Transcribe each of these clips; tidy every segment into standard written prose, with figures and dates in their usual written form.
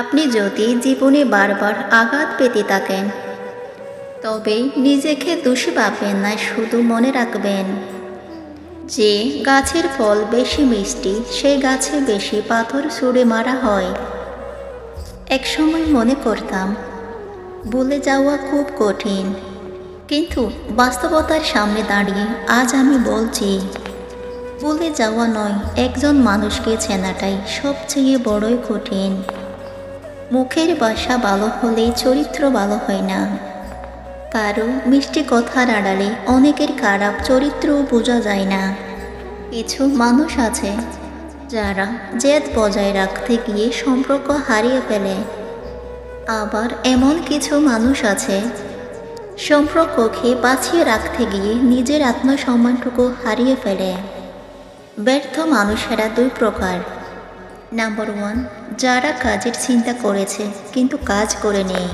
আপনি যদি জীবনে বারবার আঘাত পেতে থাকেন, তবে নিজেকে দোষী ভাববেন না, শুধু মনে রাখবেন যে গাছের ফল বেশি মিষ্টি সেই গাছে বেশি পাথর ছুঁড়ে মারা হয়। একসময় মনে করতাম ভুলে যাওয়া খুব কঠিন, কিন্তু বাস্তবতার সামনে দাঁড়িয়ে আজ আমি বলছি ভুলে যাওয়া নয়, একজন মানুষকে চেনাটাই সবচেয়ে বড়ই কঠিন। মুখের ভাষা ভালো হলেই চরিত্র ভালো হয় না। কারো মিষ্টি কথার আড়ালে অনেকের খারাপ চরিত্রও বোঝা যায় না। কিছু মানুষ আছে যারা জেদ বজায় রাখতে গিয়ে সম্পর্ক হারিয়ে ফেলে। আবার এমন কিছু মানুষ আছে সম্পর্ককে বাঁচিয়ে রাখতে গিয়ে নিজের আত্মসম্মানটুকু হারিয়ে ফেলে। ব্যর্থ মানুষেরা দুই প্রকার। নাম্বার 1, যারা কাজের চিন্তা করেছে কিন্তু কাজ করে নেই।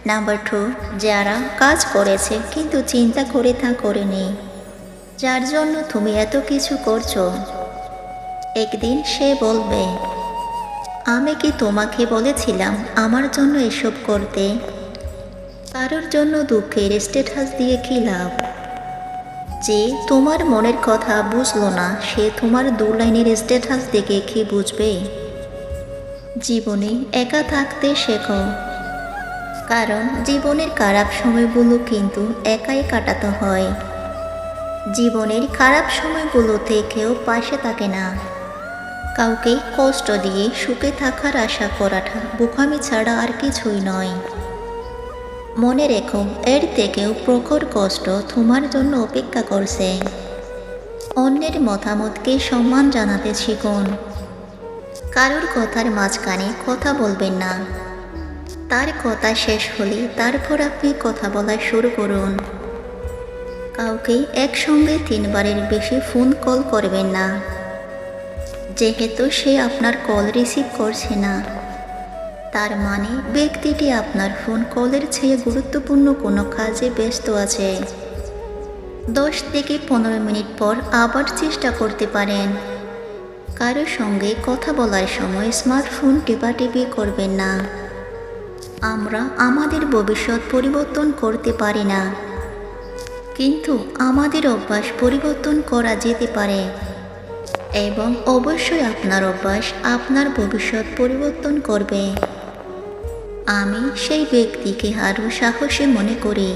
নাম্বার 2, যারা কাজ করেছে কিন্তু চিন্তা করে তা করেনি। যার জন্য তুমি এত কিছু করছো, একদিন সে বলবে, আমি কি তোমাকে বলেছিলাম আমার জন্য এসব করতে? কারোর জন্য দুঃখের স্ট্যাটাস দিয়ে কী লাভ? যে তোমার মনের কথা বুঝলো না, সে তোমার 2 লাইনের স্ট্যাটাস দেখে কি বুঝবে? জীবনে একা থাকতে শেখো, কারণ জীবনের খারাপ সময়গুলো কিন্তু একাই কাটাতে হয়। জীবনের খারাপ সময়গুলোতে কেউ পাশে থাকে না। কাউকে কষ্ট দিয়ে সুখে থাকার আশা করাটা বোকামি ছাড়া আর কিছুই নয়। মনে রেখো, এর থেকেও প্রখর কষ্ট তোমার জন্য অপেক্ষা করছে। অন্যের মতামতকে সম্মান জানাতে শিখুন। কারোর কথার মাঝখানে কথা বলবেন না। তার কথা শেষ হলে তারপর আপনি কথা বলা শুরু করুন। কাউকে একসঙ্গে 3 বারের বেশি ফোন কল করবেন না, যেহেতু সে আপনার কল রিসিভ করছে না তার মানে ব্যক্তিটি আপনার ফোন কলের চেয়ে গুরুত্বপূর্ণ কোনো কাজে ব্যস্ত আছে। 10 থেকে 15 মিনিট পর আবার চেষ্টা করতে পারেন। কারোর সঙ্গে কথা বলার সময় স্মার্টফোন টিপাটিপি করবেন না। আমরা আমাদের ভবিষ্যৎ পরিবর্তন করতে পারি না, কিন্তু আমাদের অভ্যাস পরিবর্তন করা যেতে পারে, এবং অবশ্যই আপনার অভ্যাস আপনার ভবিষ্যৎ পরিবর্তন করবে। আমি সেই ব্যক্তিকে আরও সাহসী মনে করি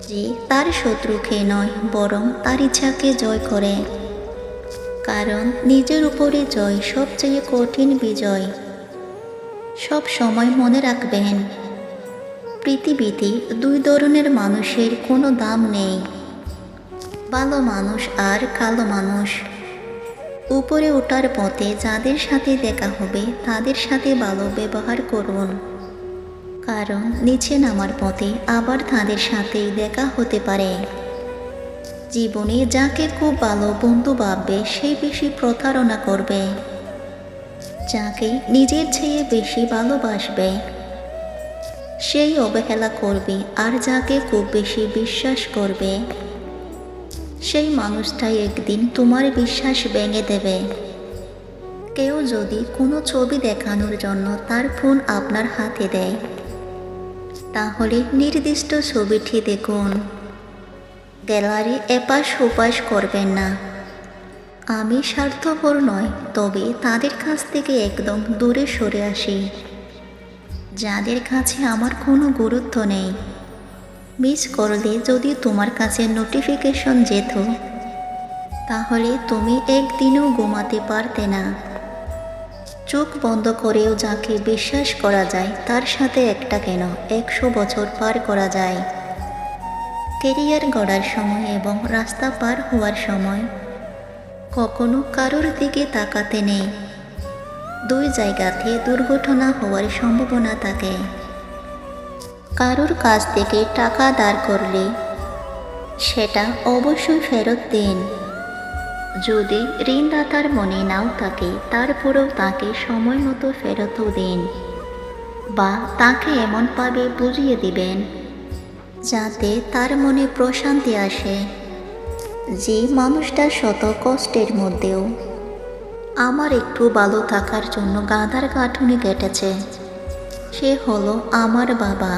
যে তার শত্রুকে নয় বরং তার ইচ্ছাকে জয় করে, কারণ নিজের উপরে জয় সবচেয়ে কঠিন বিজয়। সব সময় মনে রাখবেন, পৃথিবীতে 2 ধরনের মানুষের কোনো দাম নেই, ভালো মানুষ আর কালো মানুষ। উপরে ওঠার পথে যাদের সাথে দেখা হবে তাদের সাথে ভালো ব্যবহার করুন, কারণ নিচে নামার পথে আবার তাদের সাথেই দেখা হতে পারে। জীবনে যাকে খুব ভালো বন্ধু ভাববে সেই বেশি প্রতারণা করবে, যাকে নিজের চেয়ে বেশি ভালোবাসবে সেই অবহেলা করবে, আর যাকে খুব বেশি বিশ্বাস করবে সেই মানুষটাই একদিন তোমার বিশ্বাস ভেঙে দেবে। কেউ যদি কোনো ছবি দেখানোর জন্য তার ফোন আপনার হাতে দেয়, তাহলে নির্দিষ্ট ছবিটি দেখুন, গ্যালারি এপাশ ওপাশ করবেন না। আমি স্বার্থপর নয়, তবে তাদের কাছ থেকে একদম দূরে সরে আসি যাদের কাছে আমার কোনো গুরুত্ব নেই। মিস করলে যদি তোমার কাছে নোটিফিকেশন যেত, তাহলে তুমি একদিনও ঘুমাতে পারতে না। চোখ বন্ধ করেও যাকে বিশ্বাস করা যায় তার সাথে একটা কেন 100 বছর পার করা যায়। ক্যারিয়ার গড়ার সময় এবং রাস্তা পার হওয়ার সময় কখনো কারোর দিকে তাকাতে নেই। 2 জায়গাতে দুর্ঘটনা হওয়ার সম্ভাবনা থাকে। কারোর কাছ থেকে টাকা ধার করলে সেটা অবশ্যই ফেরত দিন। যদি ঋণদাতার মনে নাও থাকে, তারপরেও তাকে সময় মতো ফেরতও দিন, বা তাকে এমনভাবে বুঝিয়ে দিবেন যাতে তার মনে প্রশান্তি আসে। যে মানুষটা শত কষ্টের মধ্যেও আমার একটু ভালো থাকার জন্য গাধার গাঁঠুনি কেটেছে। সে হলো আমার বাবা।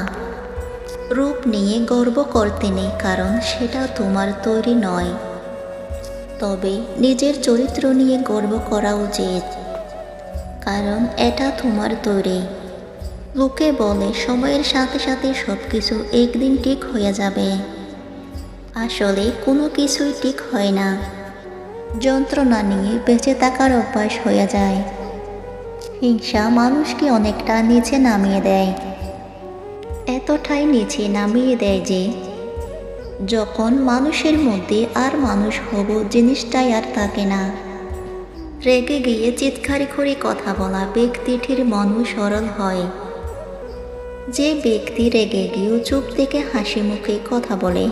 রূপ নিয়ে গর্ব করতে নেই, কারণ সেটা তোমার তৈরি নয়। তবে নিজের চরিত্র নিয়ে গর্ব করা উচিত, কারণ এটা তোমার তৈরি। লোকে বলে সময়ের সাথে সাথে সব কিছু একদিন ঠিক হয়ে যাবে। আসলে কোনো কিছুই ঠিক হয় না। যন্ত্রণা নিয়ে বেঁচে থাকার অভ্যাস হয়ে যায়। হিংসা মানুষকে অনেকটা নিচে নামিয়ে দেয়, এতটাই নিচে নামিয়ে দেয় যে যখন মানুষের মধ্যে আর মানুষ হব জিনিসটাই আর থাকে না। রেগে গিয়ে চিৎকার করে কথা বলা ব্যক্তিটির মনও সরল হয়। যে ব্যক্তি রেগে গিয়েও চুপ থেকে হাসি মুখে কথা বলে,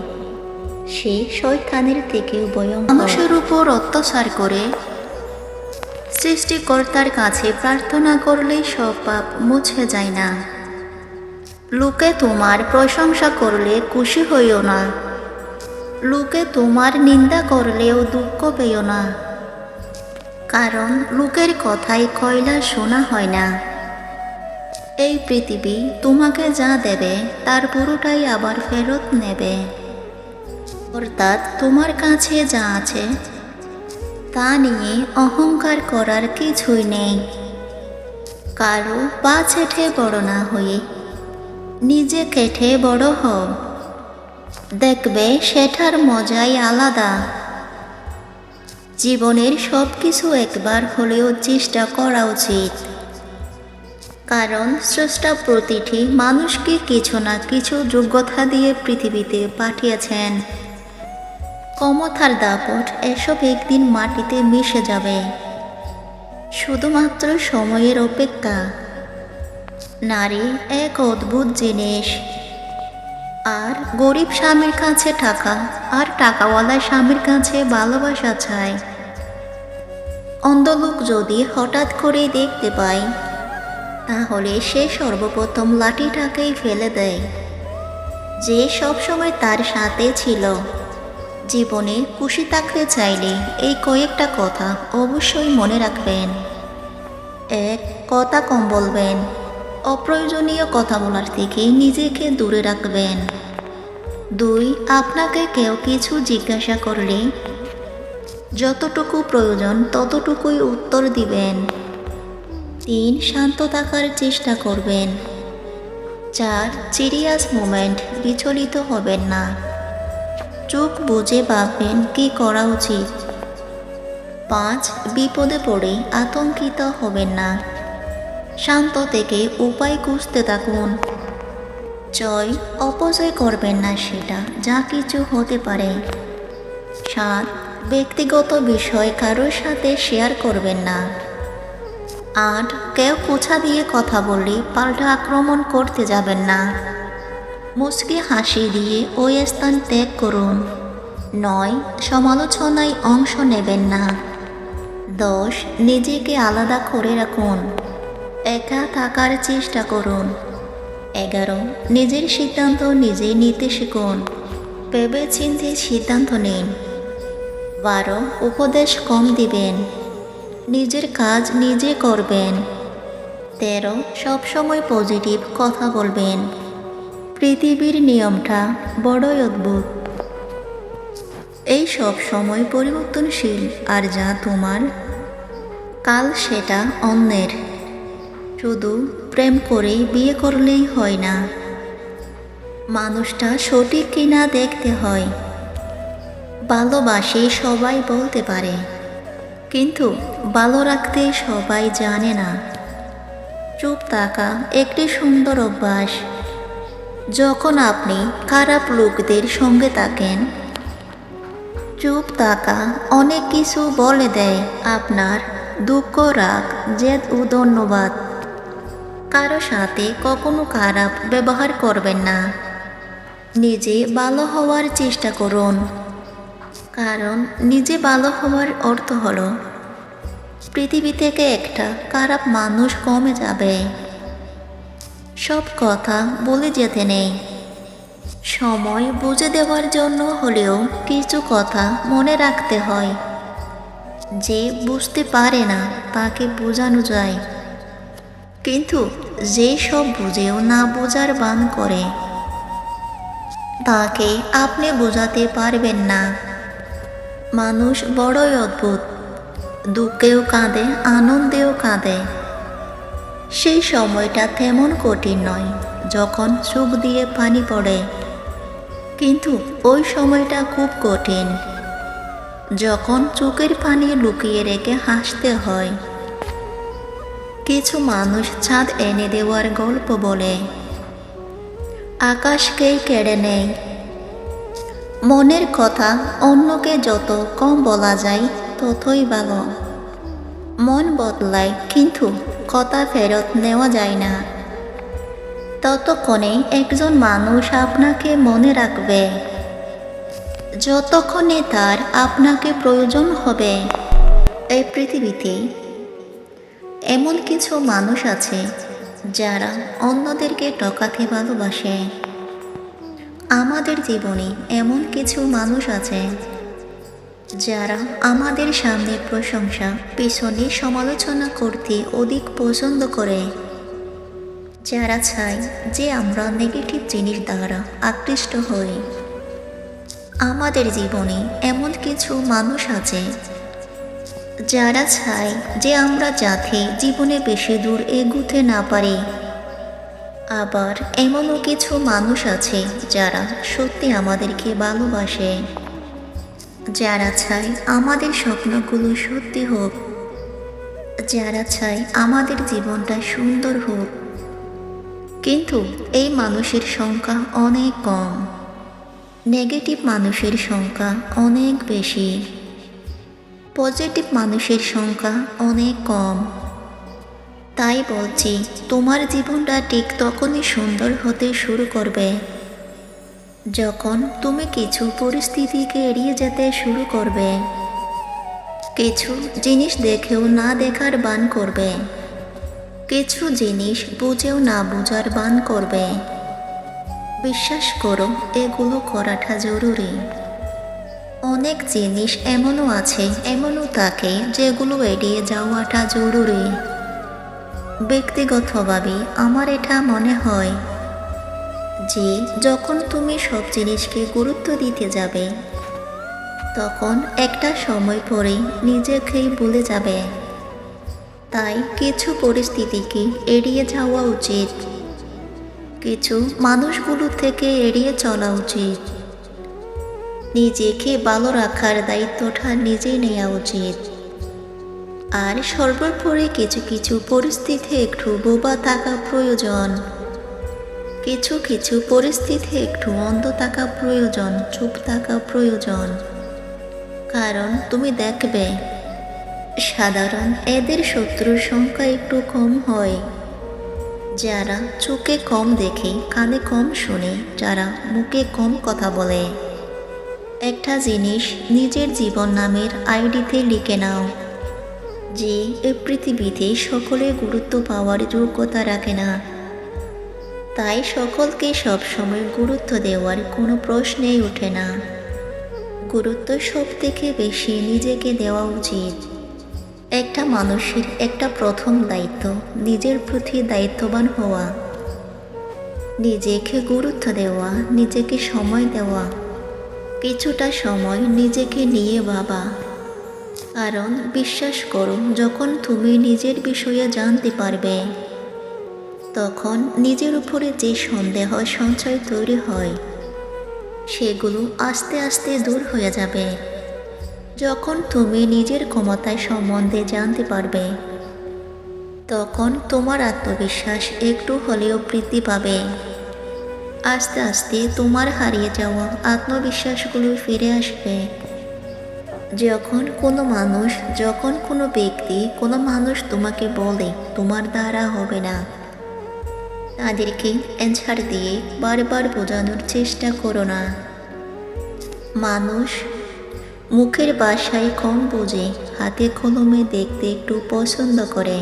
সে শয়তানের থেকেও ভয়ঙ্কর। মানুষের উপর অত্যাচার করে সৃষ্টিকর্তার কাছে প্রার্থনা করলেই সব পাপ মুছে যায় না। লোকে তোমার প্রশংসা করলে খুশি হইও না। লোকে তোমার নিন্দা করলেও দুঃখ পেও না, কারণ লোকের কথাই কয়লা শোনা হয় না। এই পৃথিবী তোমাকে যা দেবে তার পুরোটাই আবার ফেরত নেবে। অর্থাৎ তোমার কাছে যা আছে তা নিয়ে অহংকার করার কিছুই নেই। কারো পা চেটে বড় না হয়ে নিজে কেটে বড় হও, দেখবে সেটার মজাই আলাদা। জীবনের সব কিছু একবার হলেও চেষ্টা করা উচিত, কারণ স্রষ্টা প্রতিটি মানুষকে কিছু না কিছু যোগ্যতা দিয়ে পৃথিবীতে পাঠিয়েছেন। ক্ষমতার দাপট এসব একদিন মাটিতে মিশে যাবে, শুধুমাত্র সময়ের অপেক্ষা। নারী এক অদ্ভুত জিনিস। আর গরিব স্বামীর কাছে টাকা, আর টাকাওয়ালা স্বামীর কাছে ভালোবাসা চায়। অন্ধলোক যদি হঠাৎ করে দেখতে পায়, তাহলে সে সর্বপ্রথম লাঠিটাকেই ফেলে দেয়, যে সবসময় তার সাথে ছিল। জীবনে খুশি থাকতে চাইলে এই কয়েকটা কথা অবশ্যই মনে রাখবেন। 1. কথা কম বলবেন। অপ্রয়োজনীয় কথা বলার থেকে নিজেকে দূরে রাখবেন। 2. আপনাকে কেউ কিছু জিজ্ঞাসা করলে যতটুকু প্রয়োজন ততটুকুই উত্তর দিবেন। 3. শান্ত থাকার চেষ্টা করবেন। 4. সিরিয়াস মোমেন্ট বিচলিত হবেন না। চোখ বুঝে ভাববেন কি করা উচিত। 5. বিপদে পড়ে আতঙ্কিত হবেন না। শান্ত থেকে উপায় খুঁজতে থাকুন। 6. অপচয় করবেন না সেটা যা কিছু হতে পারে। 7. ব্যক্তিগত বিষয় কারোর সাথে শেয়ার করবেন না। 8. কেউ কুছা দিয়ে কথা বললে পাল্টা আক্রমণ করতে যাবেন না। মুচকি হাসি দিয়ে ওই স্থান ত্যাগ করুন। 9. সমালোচনায় অংশ নেবেন না। 10. নিজেকে আলাদা করে রাখুন, একা থাকার চেষ্টা করুন। 11. নিজের সিদ্ধান্ত নিজে নিতে শিখুন, ভেবে চিন্তে সিদ্ধান্ত নিন। 12. উপদেশ কম দিবেন, নিজের কাজ নিজে করবেন। 13. সবসময় পজিটিভ কথা বলবেন। পৃথিবীর নিয়মটা বড়ই অদ্ভুত। এই সব সময় পরিবর্তনশীল, আর যা তোমার কাল সেটা অন্যের। শুধু প্রেম করেই বিয়ে করলেই হয় না, মানুষটা সঠিক কিনা দেখতে হয়। ভালোবাসি সবাই বলতে পারে, কিন্তু ভালো রাখতে সবাই জানে না। চুপ থাকা একটি সুন্দর অভ্যাস। যখন আপনি খারাপ লোকদের সঙ্গে থাকেন, চুপ থাকা অনেক কিছু বলে দেয় আপনার দুঃখ, রাগ, জেদ ও ধন্যবাদ। কারো সাথে কখনো খারাপ ব্যবহার করবেন না। নিজে ভালো হওয়ার চেষ্টা করুন, কারণ নিজে ভালো হওয়ার অর্থ হলো পৃথিবী থেকে একটা খারাপ মানুষ কমে যাবে। সব কথা বলে যেতে নেই, সময় বুঝে দেওয়ার জন্য হলেও কিছু কথা মনে রাখতে হয়। যে বুঝতে পারে না তাকে বোঝানো যায়, কিন্তু যে সব বুঝেও না বোঝার ভান করে তাকে আপনি বোঝাতে পারবেন না। মানুষ বড়ই অদ্ভুত, দুঃখেও কাঁদে, আনন্দেও কাঁদে। সেই সময়টা তেমন কঠিন নয় যখন চোখ দিয়ে পানি পড়ে, কিন্তু ওই সময়টা খুব কঠিন যখন চোখের পানি লুকিয়ে রেখে হাসতে হয়। কিছু মানুষ চাঁদ এনে দেওয়ার গল্প বলে, আকাশকেই কেড়ে নেয়। মনের কথা অন্যকে যত কম বলা যায় ততই ভালো। মন বদলায়, কিন্তু কথা ফেরত নেওয়া যায় না। ততক্ষণে একজন মানুষ আপনাকে মনে রাখবে যতক্ষণে তার আপনাকে প্রয়োজন হবে। এই পৃথিবীতে এমন কিছু মানুষ আছে যারা অন্যদেরকে ঠকাতে ভালোবাসে। আমাদের জীবনে এমন কিছু মানুষ আছে যারা আমাদের সামনে প্রশংসা, পিছনে সমালোচনা করতে অধিক পছন্দ করে। যারা চায় যে আমরা নেগেটিভ জিনিস দ্বারা আকৃষ্ট হই। আমাদের জীবনে এমন কিছু মানুষ আছে যারা চায় যে আমরা যাতে জীবনে বেশি দূর এগুতে না পারি। আবার এমনও কিছু মানুষ আছে যারা সত্যি আমাদেরকে ভালোবাসে, যারা চায় আমাদের স্বপ্নগুলো সত্যি হোক, যারা চায় আমাদের জীবনটা সুন্দর হোক। কিন্তু এই মানুষের সংখ্যা অনেক কম। নেগেটিভ মানুষের সংখ্যা অনেক বেশি, পজিটিভ মানুষের সংখ্যা অনেক কম। তাই বলছি, তোমার জীবনটা ঠিক তখনই সুন্দর হতে শুরু করবে যখন তুমি কিছু পরিস্থিতিকে এড়িয়ে যেতে শুরু করবে, কিছু জিনিস দেখেও না দেখার ভান করবে, কিছু জিনিস বুঝেও না বোঝার ভান করবে। বিশ্বাস করো, এগুলো করাটা জরুরি। অনেক জিনিস এমনও আছে, এমনও থাকে যেগুলো এড়িয়ে যাওয়াটা জরুরি। ব্যক্তিগতভাবে আমার এটা মনে হয় যে যখন তুমি সব জিনিসকে গুরুত্ব দিতে যাবে, তখন একটা সময় পরে নিজেকেই ভুলে যাবে। তাই কিছু পরিস্থিতিকে এড়িয়ে যাওয়া উচিত, কিছু মানুষগুলো থেকে এড়িয়ে চলা উচিত। নিজেকে ভালো রাখার দায়িত্বটা নিজেই নেওয়া উচিত। আর সর্বোপরি কিছু কিছু পরিস্থিতি একটু বোবা থাকা প্রয়োজন, কিছু কিছু পরিস্থিতি একটু অন্ধ থাকা প্রয়োজন, চুপ থাকা প্রয়োজন। কারণ তুমি দেখবে সাধারণ এদের শত্রুর সংখ্যা একটু কম হয়। যারা চোখে কম দেখে, কানে কম শুনে, যারা মুখে কম কথা বলে। একটা জিনিস নিজের জীবন নামের আইডিতে লিখে নাও যে এই পৃথিবীতে সকলে গুরুত্ব পাওয়ার যোগ্যতা রাখে না। তাই সকলকে সবসময় গুরুত্ব দেওয়ার কোনো প্রশ্নেই ওঠে না। গুরুত্ব সব থেকে বেশি নিজেকে দেওয়া উচিত। একটা মানুষের একটা প্রথম দায়িত্ব নিজের প্রতি দায়িত্ববান হওয়া, নিজেকে গুরুত্ব দেওয়া, নিজেকে সময় দেওয়া, কিছুটা সময় নিজেকে নিয়ে ভাবা। কারণ বিশ্বাস করো, যখন তুমি নিজের বিষয়ে জানতে পারবে, তখন নিজের উপরে যে সন্দেহ সঞ্চয় তৈরি হয় সেগুলো আস্তে আস্তে দূর হয়ে যাবে। যখন তুমি নিজের ক্ষমতায় সম্বন্ধে জানতে পারবে, তখন তোমার আত্মবিশ্বাস একটু হলেও বৃদ্ধি পাবে। আস্তে আস্তে তোমার হারিয়ে যাওয়া আত্মবিশ্বাসগুলো ফিরে আসবে। যখন কোনো ব্যক্তি, কোনো মানুষ তোমাকে বলে তোমার দ্বারা হবে না, তাদেরকে অ্যান্সার দিয়ে বারবার বোঝানোর চেষ্টা করো না। মানুষ মুখের ভাষায় কম বোঝে, হাতে কলমে দেখতে একটু পছন্দ করে।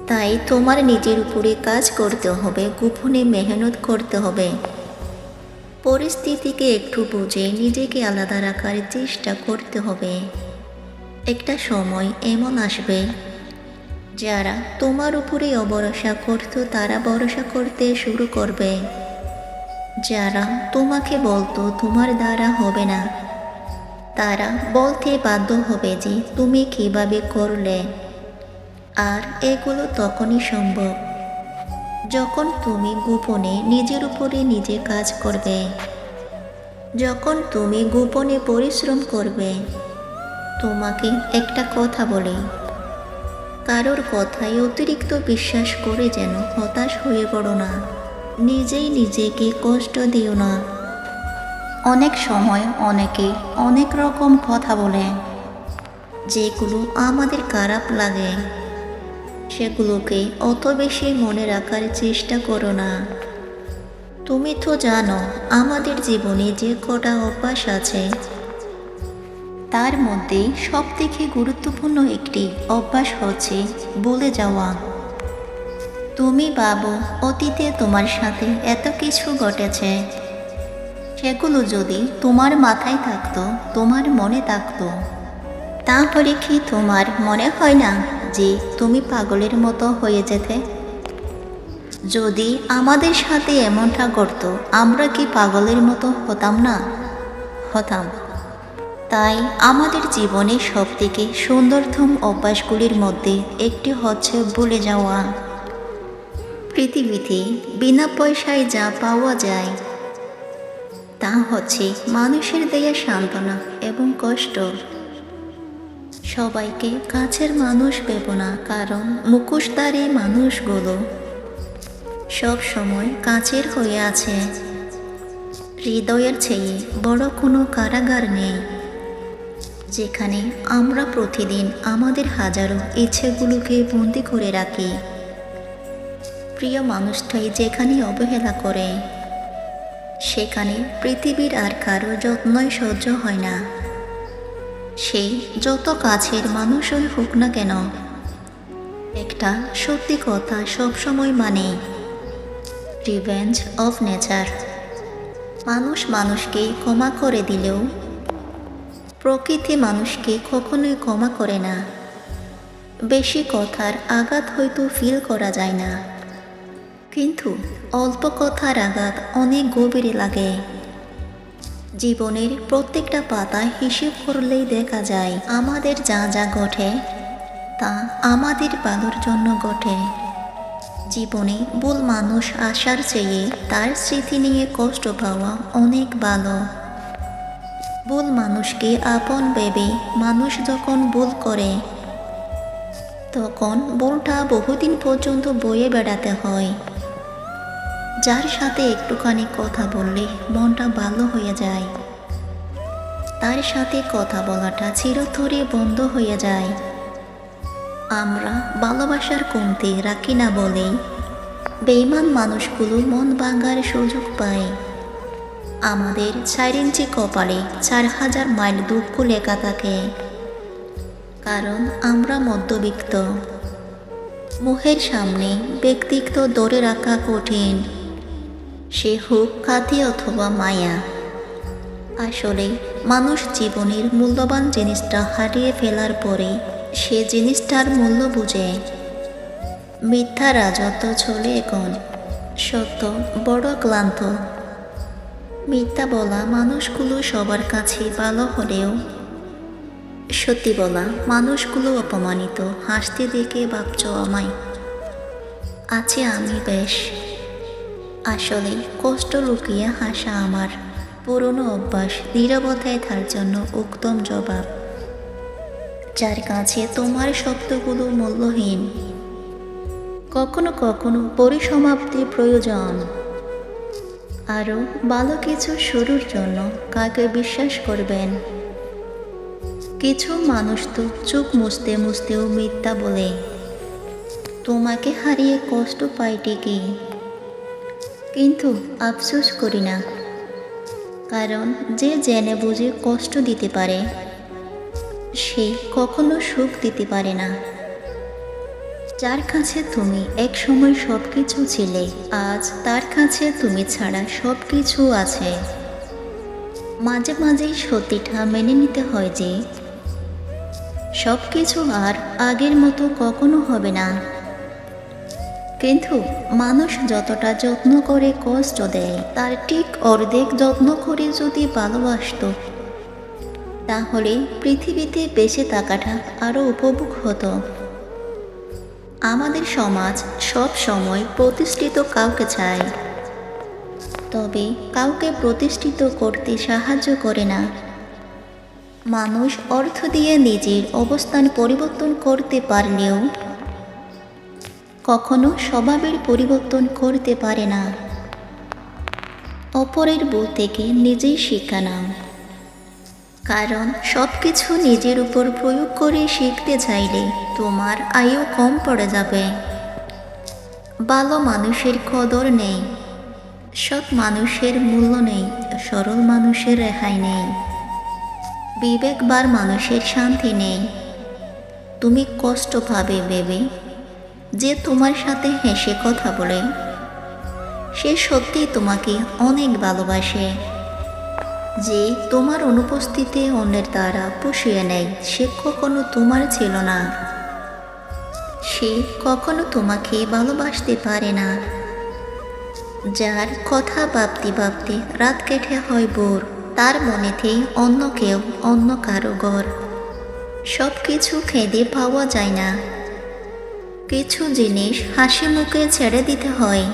তাই তোমার নিজের উপরে কাজ করতে হবে, গোপনে মেহনত করতে হবে। পরিস্থিতিকে একটু বুঝে নিজেকে আলাদা রাখার চেষ্টা করতে হবে। একটা সময় এমন আসবে যারা তোমার উপরে অভরসা করতো তারা ভরসা করতে শুরু করবে। যারা তোমাকে বলতো তোমার দ্বারা হবে না, তারা বলতে বাধ্য হবে যে তুমি কিভাবে করলে। আর এগুলো তখনই সম্ভব যখন তুমি গোপনে নিজের উপরে নিজে কাজ করবে, যখন তুমি গোপনে পরিশ্রম করবে। তোমাকে একটা কথা বলি, কারোর কথায় অতিরিক্ত বিশ্বাস করে যেন হতাশ হয়ে পড়ো না। নিজেই নিজেকে কষ্ট দিও না। অনেক সময় অনেকে অনেক রকম কথা বলে, যেগুলো আমাদের খারাপ লাগে। সেগুলোকে অত বেশি মনে রাখার চেষ্টা করো না। তুমি তো জানো আমাদের জীবনে যে কটা অভ্যাস আছে, তার মধ্যে সবথেকে গুরুত্বপূর্ণ একটি অভ্যাস হচ্ছে ভুলে যাওয়া। তুমি ভাবো অতীতে তোমার সাথে এত কিছু ঘটেছে, সেগুলো যদি তোমার মাথায় থাকতো, তোমার মনে থাকতো, তাহলে কি তোমার মনে হয় না যে তুমি পাগলের মতো হয়ে যেতে? যদি আমাদের সাথে এমনটা ঘটতো, আমরা কি পাগলের মতো হতাম না? হতাম। তাই আমাদের জীবনের সবথেকে সুন্দরতম অভ্যাসগুলির মধ্যে একটি হচ্ছে ভুলে যাওয়া। পৃথিবীতে বিনা পয়সায় যা পাওয়া যায় তা হচ্ছে মানুষের দেয়া সান্ত্বনা এবং কষ্ট। সবাইকে কাছের মানুষ ভেবো না, কারণ মুখোশধারী মানুষগুলো সব সময় কাছের হয়ে আছে। হৃদয়ের চেয়ে বড় কোনো কারাগার নেই, যেখানে আমরা প্রতিদিন আমাদের হাজারো ইচ্ছেগুলোকে বন্দি করে রাখি। প্রিয় মানুষটাই যেখানে অবহেলা করে, সেখানে পৃথিবীর আর কারো যত্নই সহ্য হয় না। সেই যত কাছের মানুষই হোক না কেন, একটা সত্যি কথা সবসময় মানে, রিভেঞ্জ অফ নেচার। মানুষ মানুষকে ক্ষমা করে দিলেও প্রকৃতি মানুষকে কখনোই ক্ষমা করে না। বেশি কথার আঘাত হয়তো ফিল করা যায় না, কিন্তু অল্প কথার আঘাত অনেক গভীরে লাগে। জীবনের প্রত্যেকটা পাতায় হিসেব করলেই দেখা যায় আমাদের যা যা ঘটে তা আমাদের ভালোর জন্য ঘটে। জীবনে ভুল মানুষ আসার চেয়ে তার স্মৃতি নিয়ে কষ্ট পাওয়া অনেক ভালো। ভুল মানুষকে আপন ভেবে মানুষ যখন ভুল করে, তখন ভুলটা বহুদিন পর্যন্ত বয়ে বেড়াতে হয়। যার সাথে একটুখানি কথা বললে মনটা ভালো হয়ে যায়, তার সাথে কথা বলাটা চিরতরে বন্ধ হয়ে যায়। আমরা ভালোবাসার কমতি রাখি না বলেই বেঈমান মানুষগুলো মন ভাঙার সুযোগ পায়। আমাদের 4 ইঞ্চি কপালে 4000 মাইল দুঃখ লেখা থাকে, কারণ আমরা মধ্যবিত্ত। মুখের সামনে ব্যক্তিত্ব ধরে রাখা কঠিন, সে হোক কাঁথি অথবা মায়া। আসলে মানুষ জীবনের মূল্যবান জিনিসটা হারিয়ে ফেলার পরে সে জিনিসটার মূল্য বুঝে। মিথ্যা রাজত্ব চলে এখন, সত্য বড় ক্লান্ত। মিথ্যা বলা মানুষগুলো সবার কাছে ভালো হলেও সত্যি বলা মানুষগুলো অপমানিত। হাসতে দেখে ভাবছ আমায় আছে আমি বেশ। আসলে কষ্ট লুকিয়ে হাসা আমার পুরনো অভ্যাস। নীরবতায় তার জন্য উত্তম জবাব। যার কাছে তোমার শব্দগুলো মূল্যহীন, কখনো কখনো পরিসমাপ্তি প্রয়োজন। আরও ভালো কিছু শুরুর জন্য কাকে বিশ্বাস করবেন? কিছু মানুষ তো চোখ মুছতে মুছতেও মিথ্যা বলে। তোমাকে হারিয়ে কষ্ট পাই ঠিকই, কিন্তু আফসোস করি না, কারণ যে জেনে বুঝে কষ্ট দিতে পারে সে কখনো সুখ দিতে পারে না। যার কাছে তুমি এক সময় সব কিছু ছিলে, আজ তার কাছে তুমি ছাড়া সব কিছু আছে। মাঝে মাঝেই সত্যিটা মেনে নিতে হয় যে সব কিছু আর আগের মতো কখনো হবে না। কিন্তু মানুষ যতটা যত্ন করে কষ্ট দেয়, তার ঠিক অর্ধেক যত্ন করে যদি ভালোবাসতো, তাহলে পৃথিবীতে বেঁচে থাকাটা আরও উপভোগ হতো। আমাদের সমাজ সব সময় প্রতিষ্ঠিত কাউকে চায়, তবে কাউকে প্রতিষ্ঠিত করতে সাহায্য করে না। মানুষ অর্থ দিয়ে নিজের অবস্থান পরিবর্তন করতে পারলেও কখনো স্বভাবের পরিবর্তন করতে পারে না। অপরের ভুল থেকে নিজেই শিক্ষা নাও, কারণ সব কিছু নিজের উপর প্রয়োগ করে শিখতে চাইলে তোমার আয়ু কম পড়ে যাবে। ভালো মানুষের কদর নেই, সৎ মানুষের মূল্য নেই, সরল মানুষের রেহাই নেই, বিবেকবার মানুষের শান্তি নেই। তুমি কষ্ট পাবে ভেবে যে তোমার সাথে হেসে কথা বলে, সে সত্যিই তোমাকে অনেক ভালোবাসে। যে তোমার অনুপস্থিতিতে অন্যের দ্বারা পুষিয়ে নেয়, সে কখনো তোমার ছিল না। সে কখনো তোমাকে ভালোবাসতে পারে না। যার কথা ভাবতে ভাবতে রাত কেটে হয় ভোর, তার মনেতেই অন্য কেউ, অন্য কারো ঘর। সব কিছু খেদে পাওয়া যায় না, কিছু জিনিস হাসি মুখে ছেড়ে দিতে হয়।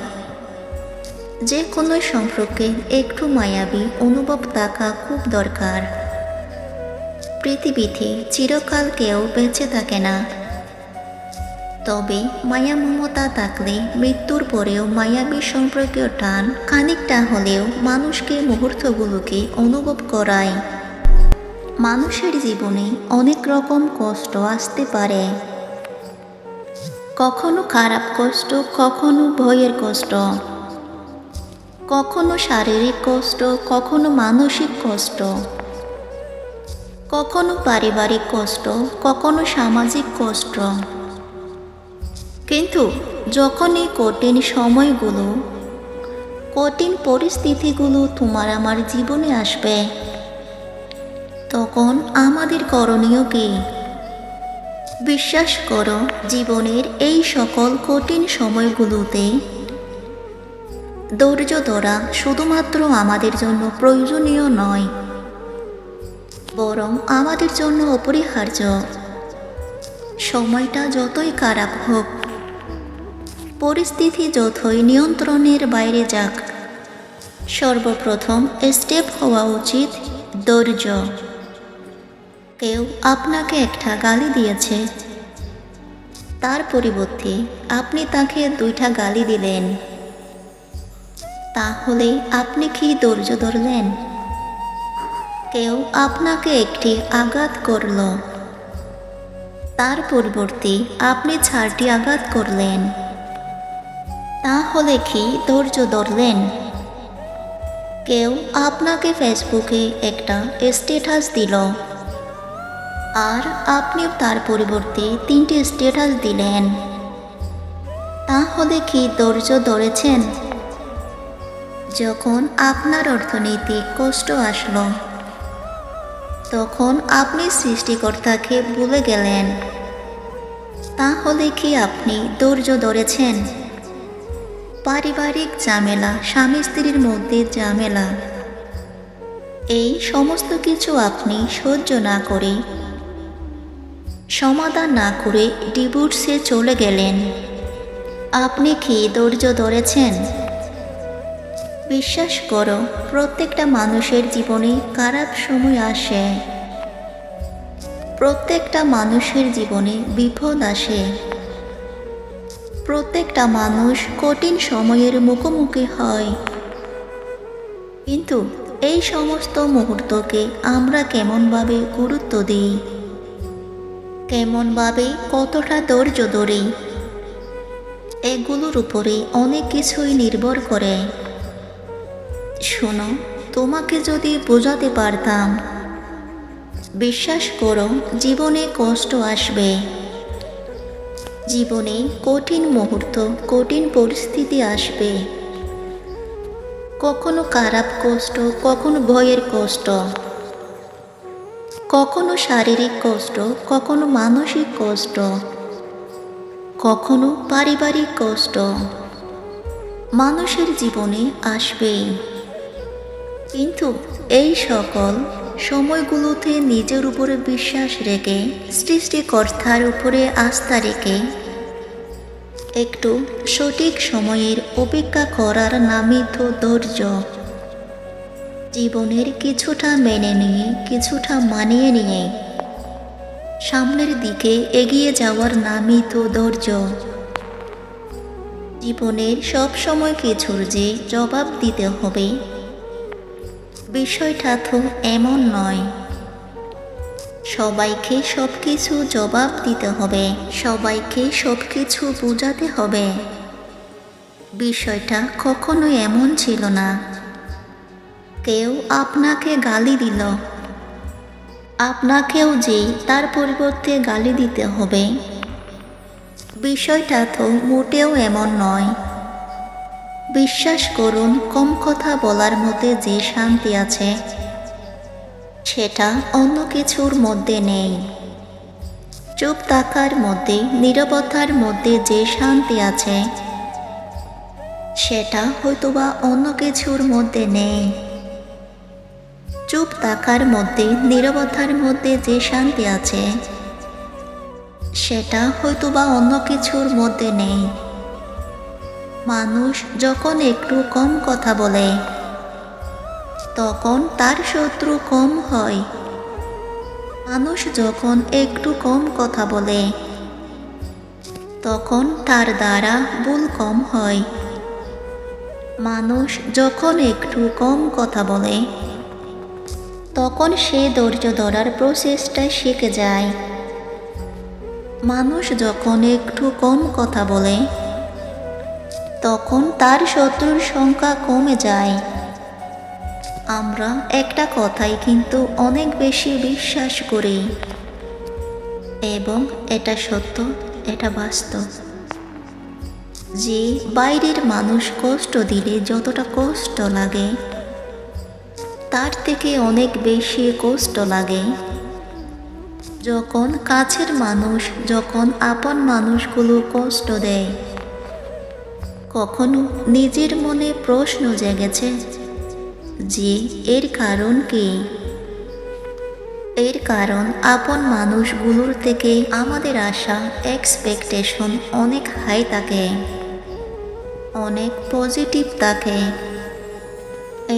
যে কোনো সম্পর্কে একটু মায়াবী অনুভব থাকা খুব দরকার। পৃথিবীতে চিরকাল কেউ বেঁচে থাকে না, তবে মায়া মমতা থাকলে মৃত্যুর পরেও মায়াবী সম্পর্কীয় টান খানিকটা হলেও মানুষকে মুহূর্তগুলোকে অনুভব করায়। মানুষের জীবনে অনেক রকম কষ্ট আসতে পারে, কখনো খারাপ কষ্ট, কখনো ভয়ের কষ্ট, কখনো শারীরিক কষ্ট, কখনো মানসিক কষ্ট, কখনো পারিবারিক কষ্ট, কখনো সামাজিক কষ্ট। কিন্তু যখন এই কঠিন সময়গুলো, কঠিন পরিস্থিতিগুলো তোমার আমার জীবনে আসবে, তখন আমাদের করণীয় কি? বিশ্বাস করো, জীবনের এই সকল কঠিন সময়গুলোতে ধৈর্য ধরা শুধুমাত্র আমাদের জন্য প্রয়োজনীয় নয়, বরং আমাদের জন্য অপরিহার্য। সময়টা যতই খারাপ হোক, পরিস্থিতি যতই নিয়ন্ত্রণের বাইরে যাক, সর্বপ্রথম স্টেপ হওয়া উচিত ধৈর্য। কেউ আপনাকে একটা গালি দিয়েছে, তার পরিবর্তে আপনি তাকে 2টা গালি দিলেন, তাহলে আপনি কি ধৈর্য ধরলেন? কেউ আপনাকে একটি আঘাত করল, তার পরিবর্তে আপনি 4টি আঘাত করলেন, তাহলে কি ধৈর্য ধরলেন? কেউ আপনাকে ফেসবুকে একটা স্ট্যাটাস দিল, আর আপনি তার পরিবর্তে 3টি স্ট্যাটাস দিলেন, তাহলে কি ধৈর্য ধরেছেন? যখন আপনার অর্থনৈতিক কষ্ট আসলো, তখন আপনি সৃষ্টিকর্তাকে ভুলে গেলেন, তাহলে কি আপনি ধৈর্য ধরেছেন? পারিবারিক ঝামেলা, স্বামী স্ত্রীর মধ্যে ঝামেলা, এই সমস্ত কিছু আপনি সহ্য না করে, সমাধান না করে ডিভোর্সে চলে গেলেন, আপনি কি ধৈর্য ধরেছেন? বিশ্বাস করো, প্রত্যেকটা মানুষের জীবনে খারাপ সময় আসে, প্রত্যেকটা মানুষের জীবনে বিপদ আসে, প্রত্যেকটা মানুষ কঠিন সময়ের মুখোমুখি হয়। কিন্তু এই সমস্ত মুহূর্তকে আমরা কেমনভাবে গুরুত্ব দিই, কেমনভাবে কতটা ধৈর্য ধরি, এগুলোর উপরে অনেক কিছুই নির্ভর করে। শোনো, তোমাকে যদি বোঝাতে পারতাম, বিশ্বাস করো, জীবনে কষ্ট আসবে, জীবনে কঠিন মুহূর্ত, কঠিন পরিস্থিতি আসবে, কখনো খারাপ কষ্ট, কখনো ভয়ের কষ্ট, কখনো শারীরিক কষ্ট, কখনো মানসিক কষ্ট, কখনো পারিবারিক কষ্ট মানুষের জীবনে আসবেই। কিন্তু এই সকল সময়গুলোতে নিজের উপরে বিশ্বাস রেখে, সৃষ্টিকর্তার উপরে আস্থা রেখে একটু সঠিক সময়ের অপেক্ষা করার নামই তো ধৈর্য। জীবনের কিছুটা মেনে নিয়ে, কিছুটা মানিয়ে নিয়ে সামনের দিকে এগিয়ে যাওয়ার নামই তো ধৈর্য। জীবনের সব সময় কিছুর যে জবাব দিতে হবে, বিষয়টা তো এমন নয়। সবাইকে সব কিছু জবাব দিতে হবে, সবাইকে সব কিছু বোঝাতে হবে, বিষয়টা কখনো এমন ছিল না। কেউ আপনাকে গালি দিল, আপনাকেও যে তার পরিবর্তে গালি দিতে হবে, বিষয়টা তো মোটেও এমন নয়। বিশ্বাস করুন, কম কথা বলার মধ্যে যে শান্তি আছে সেটা অন্য কিছুর মধ্যে নেই। চুপ থাকার মধ্যে, নীরবতার মধ্যে যে শান্তি আছে সেটা হয়তোবা অন্য কিছুর মধ্যে নেই। চুপ থাকার মধ্যে, নীরবতার মধ্যে যে শান্তি আছে সেটা হয়তোবা অন্য কিছুর মধ্যে নেই। মানুষ যখন একটু কম কথা বলে তখন তার শত্রু কম হয়। মানুষ যখন একটু কম কথা বলে তখন তার দ্বারা ভুল কম হয়। মানুষ যখন একটু কম কথা বলে তখন সে ধৈর্য ধরার প্রসেসটা শিখে যায়। মানুষ যখন একটু কম কথা বলে তখন তার শত্রুর সংখ্যা কমে যায়। আমরা একটা কথাই কিন্তু অনেক বেশি বিশ্বাস করি, এবং এটা সত্য, এটা বাস্তব, যে বাইরের মানুষ কষ্ট দিলে যতটা কষ্ট লাগে তার থেকে অনেক বেশি কষ্ট লাগে যখন কাছের মানুষ, যখন আপন মানুষগুলো কষ্ট দেয়। কখনো নিজের মনে প্রশ্ন জেগেছে যে এর কারণ কি? এর কারণ আপন মানুষগুলোর থেকে আমাদের আশা, এক্সপেকটেশন অনেক হাই থাকে, অনেক পজিটিভ থাকে।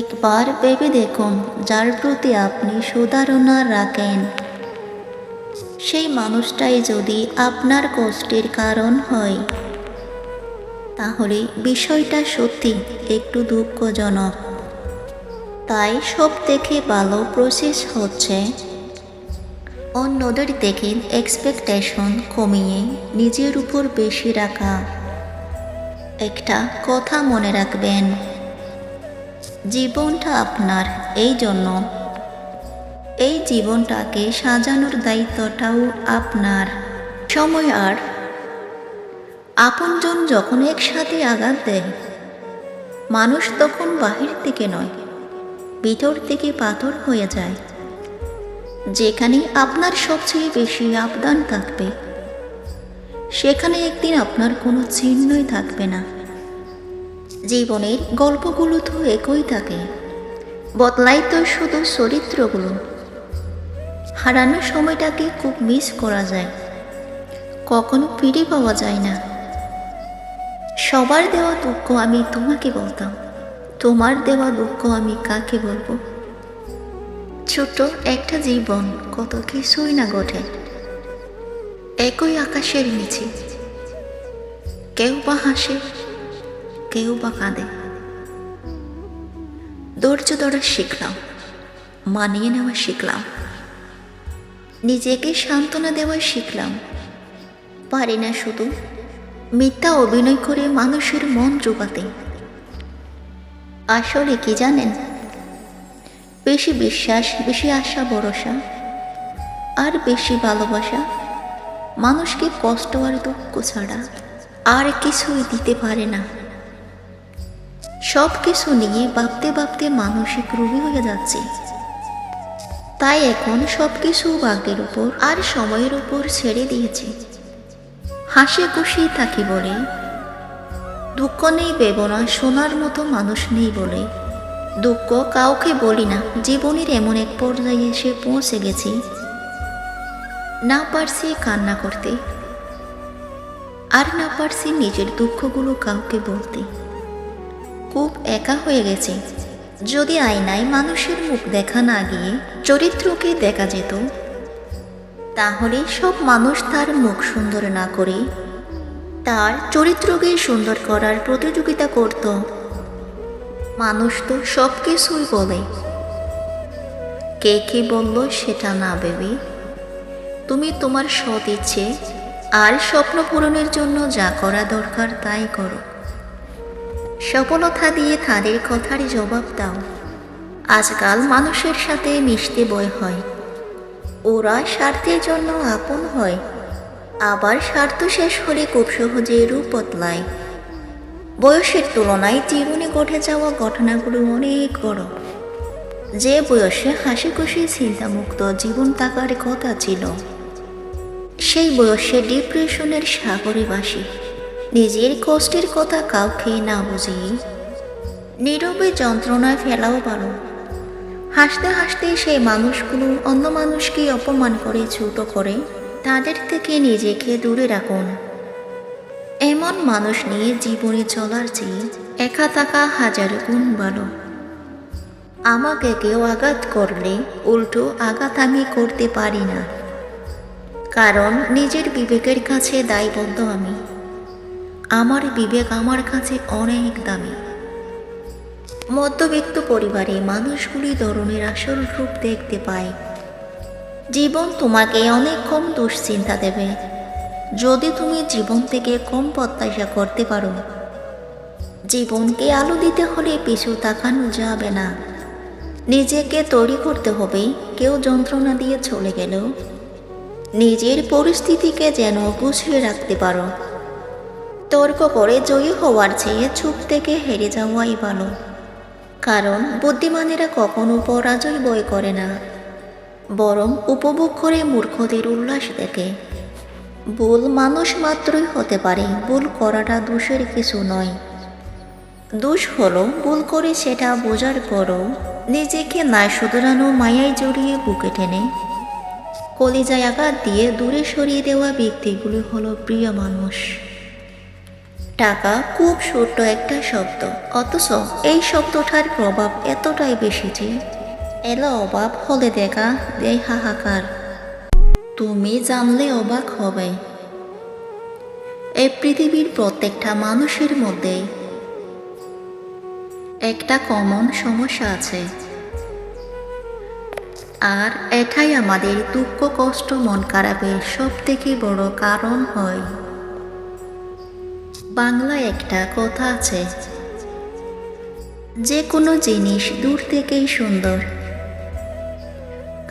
একবার ভেবে দেখুন, যার প্রতি আপনি সুধারণা রাখেন সেই মানুষটাই যদি আপনার কষ্টের কারণ হয়, তাহলে বিষয়টা সত্যি একটু দুঃখজনক। তাই সব থেকে ভালো প্রসেস হচ্ছে অন্যদের থেকে এক্সপেকটেশন কমিয়ে নিজের উপর বেশি রাখা। একটা কথা মনে রাখবেন, জীবনটা আপনার, এই জন্য এই জীবনটাকে সাজানোর দায়িত্বটাও আপনার। সময় আর আপনজন যখন একসাথে আঘাত দেয়, মানুষ তখন বাহির থেকে নয়, ভিতর থেকে পাথর হয়ে যায়। যেখানে আপনার সবচেয়ে বেশি আবদান থাকবে সেখানে একদিন আপনার কোনো চিহ্নই থাকবে না। জীবনের গল্পগুলো তো একই থাকে, বদলায় তো শুধু চরিত্রগুলো। হারানো সময়টাকে খুব মিস করা যায়, কখনো ফিরে পাওয়া যায় না। সবার দেওয়া দুঃখ আমি তোমাকে বলতাম, তোমার দেওয়া দুঃখ আমি কাকে বলবো? ছোট্ট একটা জীবন, কত কিছুই না ঘটে একই আকাশের নিচে। কেউ বা হাসে, কেউ বা কাঁদে। ধৈর্য ধরা শিখলাম, মানিয়ে নেওয়া শিখলাম, নিজেকে সান্ত্বনা দেওয়া শিখলাম। পারি না শুধু মিথ্যা অভিনয় করে মানুষের মন জোগাতে। আসলে কি জানেন, বেশি বিশ্বাস, বেশি আশা ভরসা আর বেশি ভালোবাসা মানুষকে কষ্ট আর দুঃখ ছাড়া আর কিছুই দিতে পারে না। সব কিছু নিয়ে ভাবতে ভাবতে মানসিক রোগী হয়ে যাচ্ছে। তাই এখন সব কিছু ভাগ্যের উপর আর সময়ের উপর ছেড়ে দিয়েছি। হাসি খুশি থাকি বলে, দুঃখ নেই বেদনা শোনার মতো মানুষ নেই বলে দুঃখ কাউকে বলি না। জীবনের এমন এক পর্যায়ে এসে পৌঁছে গেছি, না পারছি কান্না করতে, আর না পারছি নিজের দুঃখগুলো কাউকে বলতে। খুব একা হয়ে গেছে। যদি আয়নায় মানুষের মুখ দেখা না গিয়ে চরিত্রকে দেখা যেত, তাহলে সব মানুষ তার মুখ সুন্দর না করে তার চরিত্রকে সুন্দর করার প্রতিযোগিতা করত। মানুষ তো সব কিছুই বলে, কে কি বলল সেটা না ভেবে তুমি তোমার সৎ ইচ্ছে আর স্বপ্ন পূরণের জন্য যা করা দরকার তাই করো। সফলতা দিয়ে তাদের কথার জবাব দাও। আজকাল মানুষের সাথে মিশতে ভয় হয়। ওরা স্বার্থের জন্য আপন হয়, আবার স্বার্থ শেষ হলে খুব সহজে রূপ বদলায়। বয়সের তুলনায় জীবনে ঘটে যাওয়া ঘটনাগুলো অনেক বড়। যে বয়সে হাসি খুশি চিন্তামুক্ত জীবন থাকার কথা ছিল, সেই বয়সে ডিপ্রেশনের সাগরে ভাসি। নিজের কষ্টের কথা কাউকে না বুঝিয়ে নীরবে যন্ত্রণায় ফেলাও ভালো। হাসতে হাসতে সেই মানুষগুলো অন্য মানুষকে অপমান করে ছোট করে তাদের থেকে নিজেকে দূরে রাখুন। এমন মানুষ নিয়ে জীবনে চলার চেয়ে একা থাকা হাজার গুণ ভালো। আমাকে কেউ আঘাত করলে উল্টো আঘাত আমি করতে পারি না, কারণ নিজের বিবেকের কাছে দায়বদ্ধ আমি। আমার বিবেক আমার কাছে অনেক দামি। মধ্যবিত্ত পরিবারে মানুষগুলি ধরনের আসল রূপ দেখতে পায়। জীবন তোমাকে অনেক কম দুশ্চিন্তা দেবে যদি তুমি জীবন থেকে কম প্রত্যাশা করতে পারো। জীবনকে আলো দিতে হলে পিছু তাকানো যাবে না। নিজেকে তৈরি করতে হবে। কেউ যন্ত্রণা দিয়ে চলে গেলেও নিজের পরিস্থিতিকে যেন গুছিয়ে রাখতে পারো। তর্ক করে জয়ী হওয়ার চেয়ে চুপ থেকে হেরে যাওয়াই ভালো, কারণ বুদ্ধিমানেরা কখনো পরাজয় ভয় করে না, বরং উপভোগ করে মূর্খদের উল্লাস দেখে। ভুল মানুষ মাত্রই হতে পারে, ভুল করাটা দোষের কিছু নয়। দোষ হলো ভুল করে সেটা বোঝার পরও নিজেকে না শুধরানো মায়ায় জড়িয়ে বুকে টেনে কলিজায় আঘাত দিয়ে দূরে সরিয়ে দেওয়া ব্যক্তিগুলো হলো প্রিয় মানুষ। টাকা খুব ছোট্ট একটা শব্দ, অথচ এই শব্দটার প্রভাব এতটাই বেশি যে এলো অভাব হলে দেখা দেয় হাহাকার। তুমি জানলে অবাক হবে, এই পৃথিবীর প্রত্যেকটা মানুষের মধ্যে একটা কমন সমস্যা আছে, আর এটাই আমাদের দুঃখ কষ্ট মন খারাপের সব থেকে বড় কারণ হয়। বাংলায় একটা কথা আছে, যে কোনো জিনিস দূর থেকেই সুন্দর,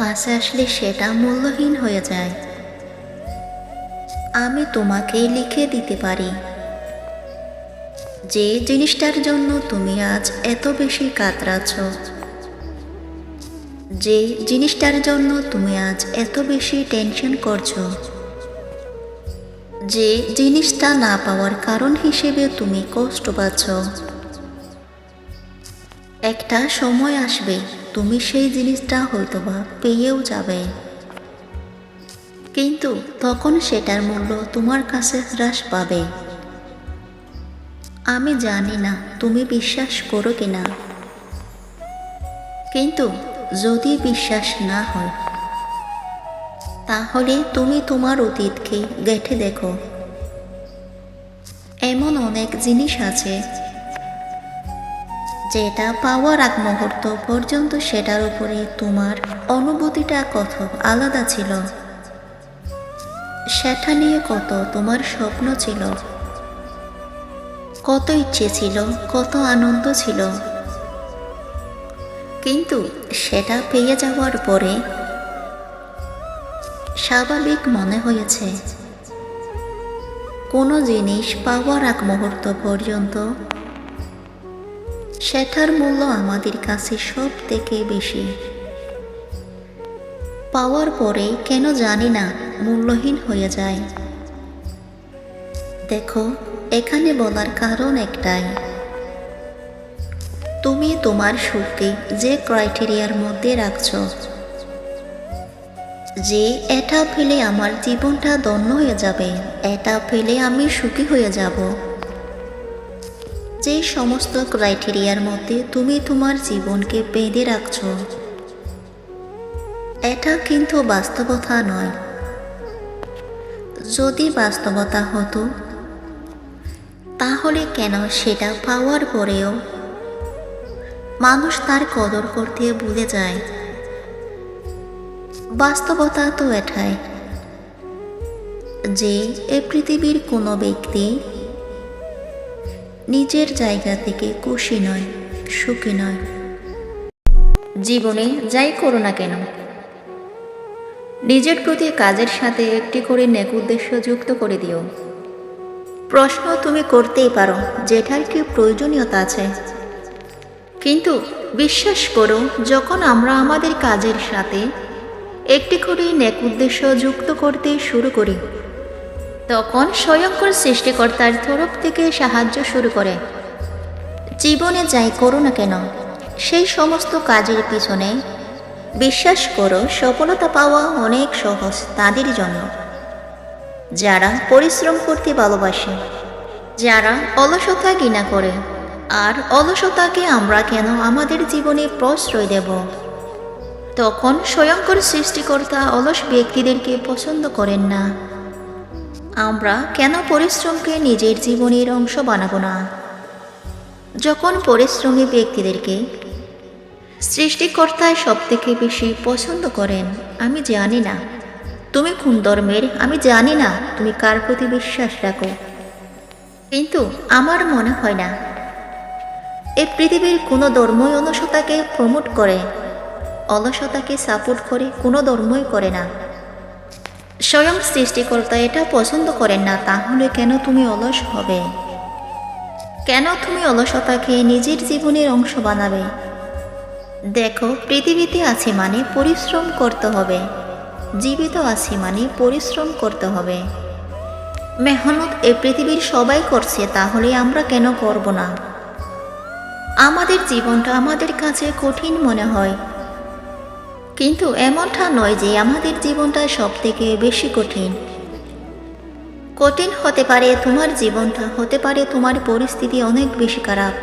কাছে আসলে সেটা মূল্যহীন হয়ে যায়। আমি তোমাকে লিখে দিতে পারি, যে জিনিসটার জন্য তুমি আজ এত বেশি কাতরাচ্ছ, যে জিনিসটার জন্য তুমি আজ এত বেশি টেনশন করছো, যে জিনিসটা না পাওয়ার কারণ হিসেবে তুমি কষ্ট পাচ্ছ। একটা সময় আসবে তুমি সেই জিনিসটা হয়তোবা পেয়েও যাবে, কিন্তু তখন সেটার মূল্য তোমার কাছে হ্রাস পাবে। আমি জানি না তুমি বিশ্বাস করো কিনা, কিন্তু যদি বিশ্বাস না হয় তাহলে তুমি তোমার অতীতকে গেঁথে দেখো। এমন অনেক জিনিস আছে যেটা পাওয়ার আগ মুহূর্ত পর্যন্ত সেটার উপরে তোমার অনুভূতিটা কত আলাদা ছিল, সেটা নিয়ে কত তোমার স্বপ্ন ছিল, কত ইচ্ছে ছিল, কত আনন্দ ছিল। কিন্তু সেটা পেয়ে যাওয়ার পরে স্বাভাবিক মনে হয়েছে কোনো জিনিস পাওয়ার আগ মুহূর্ত পর্যন্ত সেটার মূল্য আমাদের কাছে সব থেকে বেশি। পাওয়ার পরে কেন জানি না মূল্যহীন হয়ে যায়। দেখো, এখানে বলার কারণ একটাই, তুমি তোমার সুখকে যে ক্রাইটেরিয়ার মধ্যে রাখছো, যে এটা পেলে আমার জীবনটা ধন্য হয়ে যাবে, এটা পেলে আমি সুখী হয়ে যাব, যে সমস্ত ক্রাইটেরিয়ার মধ্যে তুমি তোমার জীবনকে বেঁধে রাখছো, এটা কিন্তু বাস্তবতা নয়। যদি বাস্তবতা হতো তাহলে কেন সেটা পাওয়ার পরেও মানুষ তার কদর করতে ভুলে যায়? বাস্তবতা তো এটাই যে এই পৃথিবীর কোনো ব্যক্তি নিজের জায়গা থেকে খুশি নয়, সুখী নয়। জীবনে যাই করো না কেন, নিজের প্রতি কাজের সাথে একটি করে নেক উদ্দেশ্য যুক্ত করে দিও। প্রশ্ন তুমি করতেই পারো যেটার কি প্রয়োজনীয়তা আছে, কিন্তু বিশ্বাস করো, যখন আমরা আমাদের কাজের সাথে একটি করে নেক উদ্দেশ্য যুক্ত করতে শুরু করি, তখন স্বয়ংকর সৃষ্টিকর্তার তরফ থেকে সাহায্য শুরু করে। জীবনে যাই করো না কেন, সেই সমস্ত কাজের পিছনে বিশ্বাস করো সফলতা পাওয়া অনেক সহজ তাদের জন্য যারা পরিশ্রম করতে ভালোবাসে, যারা অলসতা ঘৃণা করে। আর অলসতাকে আমরা কেন আমাদের জীবনে প্রশ্রয় দেব? তখন স্বয়ংকর সৃষ্টিকর্তা অলস ব্যক্তিদেরকে পছন্দ করেন না। আমরা কেন পরিশ্রমকে নিজের জীবনের অংশ বানাবো না? যখন পরিশ্রমী ব্যক্তিদেরকে সৃষ্টিকর্তা সবথেকে বেশি পছন্দ করেন। আমি জানি না তুমি কোন ধর্মের, আমি জানি না তুমি কার প্রতি বিশ্বাস রাখো, কিন্তু আমার মনে হয় না এই পৃথিবীর কোনো ধর্মই অলসতাকে প্রমোট করে, অলসতাকে সাপোর্ট করে কোনো ধর্মই করে না। স্বয়ং সৃষ্টিকর্তা এটা পছন্দ করেন না, তাহলে কেন তুমি অলস হবে? কেন তুমি অলসতাকে নিজের জীবনের অংশ বানাবে? দেখো, পৃথিবীতে আছে মানে পরিশ্রম করতে হবে, জীবিত আছি মানে পরিশ্রম করতে হবে। মেহনত এই পৃথিবীর সবাই করছে, তাহলে আমরা কেন করব না? আমাদের জীবনটা আমাদের কাছে কঠিন মনে হয়, কিন্তু এমনটা নয় যে আমাদের জীবনটা সব থেকে বেশি কঠিন। কঠিন হতে পারে তোমার জীবনটা, হতে পারে তোমার পরিস্থিতি অনেক বেশি খারাপ,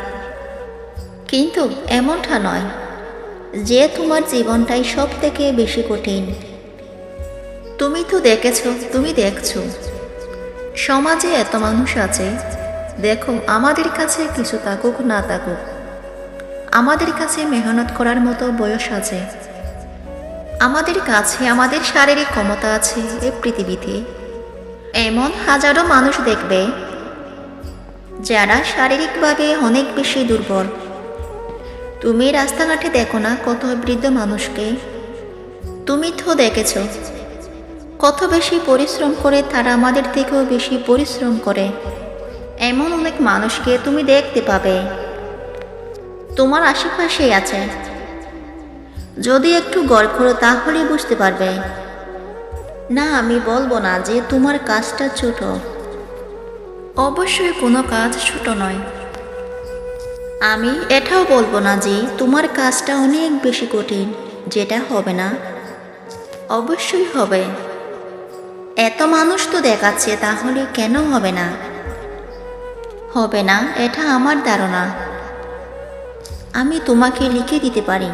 কিন্তু এমনটা নয় যে তোমার জীবনটাই সব থেকে বেশি কঠিন। তুমি তো দেখেছো, তুমি দেখছো সমাজে এত মানুষ আছে। দেখো, আমাদের কাছে কিছু থাকুক না থাকুক, আমাদের কাছে মেহনত করার মতো বয়স আছে, আমাদের কাছে আমাদের শারীরিক ক্ষমতা আছে। এই পৃথিবীতে এমন হাজারো মানুষ দেখবে যারা শারীরিকভাবে অনেক বেশি দুর্বল। তুমি রাস্তাঘাটে দেখো না কত বৃদ্ধ মানুষকে? তুমি তো দেখেছ কত বেশি পরিশ্রম করে, তারা আমাদের থেকেও বেশি পরিশ্রম করে। এমন অনেক মানুষকে তুমি দেখতে পাবে, তোমার আশেপাশেই আছে। যদি একটু গড় করো তাহলে বুঝতে পারবে। না, আমি বলবো না যে তোমার কাজটা ছোট, অবশ্যই কোনো কাজ ছোট নয়। আমি এটাও বলবো না যে তোমার কাজটা অনেক বেশি কঠিন, যেটা হবে না। অবশ্যই হবে, এত মানুষ তো দেখাচ্ছে, তাহলে কেন হবে না? হবে না, এটা আমার ধারণা। আমি তোমাকে লিখে দিতে পারি।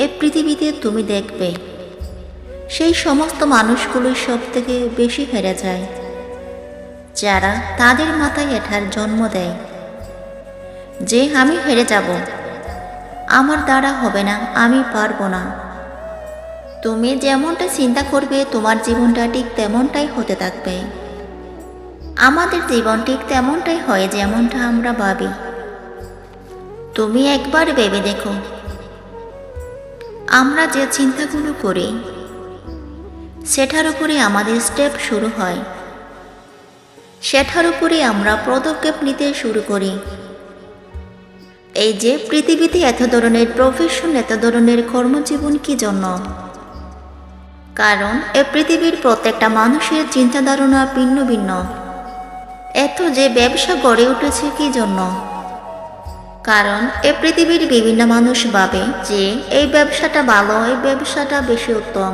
এই পৃথিবীতে তুমি দেখবে সেই সমস্ত মানুষগুলোই সব থেকে বেশি হেরে যায়, যারা তাদের মাথায় এটার জন্ম দেয় যে আমি হেরে যাব, আমার দ্বারা হবে না, আমি পারবো না। তুমি যেমনটা চিন্তা করবে তোমার জীবনটা ঠিক তেমনটাই হতে থাকবে। আমাদের জীবন ঠিক তেমনটাই হয় যেমনটা আমরা ভাবি। তুমি একবার ভেবে দেখো, আমরা যে চিন্তাগুলো করি সেটার উপরে আমাদের স্টেপ শুরু হয়, সেটার উপরে আমরা পদক্ষেপ নিতে শুরু করি। এই যে পৃথিবীতে এত ধরনের প্রফেশন, এত ধরনের কর্মজীবন কি জন্য? কারণ এ পৃথিবীর প্রত্যেকটা মানুষের চিন্তা ধারণা ভিন্ন ভিন্ন। এত যে ব্যবসা গড়ে উঠেছে কি জন্য? কারণ এ পৃথিবীর বিভিন্ন মানুষ ভাবে যে এই ব্যবসাটা ভালো, এই ব্যবসাটা বেশি উত্তম।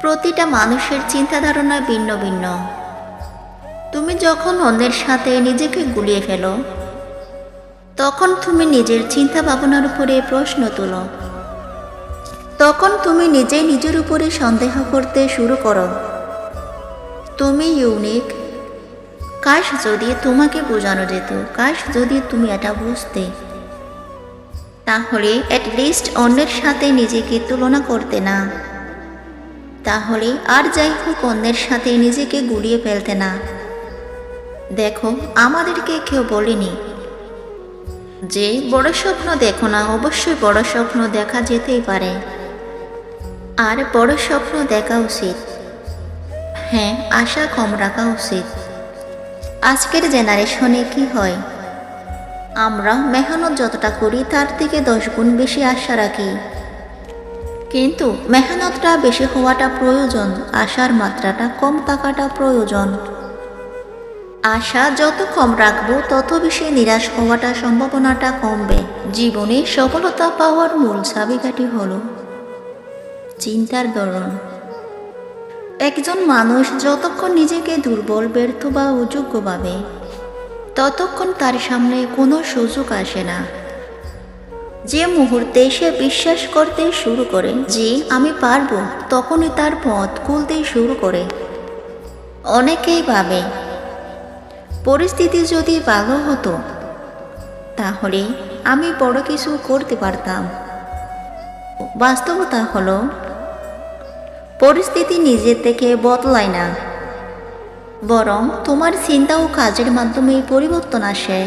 প্রতিটা মানুষের চিন্তা ধারণা ভিন্ন ভিন্ন। তুমি যখন অন্যের সাথে নিজেকে গুলিয়ে ফেলো, তখন তুমি নিজের চিন্তা ভাবনার উপরে প্রশ্ন তোলো। তখন তুমি নিজেই নিজের উপরে সন্দেহ করতে শুরু করো। তুমি ইউনিক। কাশ যদি তোমাকে বোঝানো যেত, কাশ যদি তুমি এটা বুঝতে, তাহলে অ্যাটলিস্ট অন্যের সাথে নিজেকে তুলনা করতে না। তাহলে আর যাই হোক অন্যের সাথে নিজেকে গুলিয়ে ফেলতে না। দেখো, আমাদেরকে কেউ বলেনি যে বড় স্বপ্ন দেখো না। অবশ্যই বড় স্বপ্ন দেখা যেতেই পারে, আর বড় স্বপ্ন দেখা উচিত। হ্যাঁ, আশা কম রাখা উচিত। আজকের জেনারেশনে কি হয়, আমরা মেহনত যতটা করি তার থেকে 10 গুণ বেশি আশা রাখি। কিন্তু মেহনতটা বেশি হওয়াটা প্রয়োজন, আশার মাত্রাটা কম থাকাটা প্রয়োজন। আশা যত কম রাখবো তত বেশি নিরাশ হওয়াটা সম্ভাবনাটা কমবে। জীবনে সফলতা পাওয়ার মূল চাবিকাঠি হলো চিন্তার ধরন। একজন মানুষ যতক্ষণ নিজেকে দুর্বল, ব্যর্থ বা অযোগ্য ভাবে, ততক্ষণ তার সামনে কোনো সুযোগ আসে না। যে মুহূর্তে সে বিশ্বাস করতে শুরু করে যে আমি পারবো, তখনই তার পথ খুলতে শুরু করে। অনেকেই ভাবে পরিস্থিতি যদি ভালো হতো তাহলে আমি বড় কিছু করতে পারতাম। বাস্তবতা হলো পরিস্থিতি নিজে থেকে বদলায় না, বরং তোমার চিন্তা ও কাজের মাধ্যমে পরিবর্তন আসে।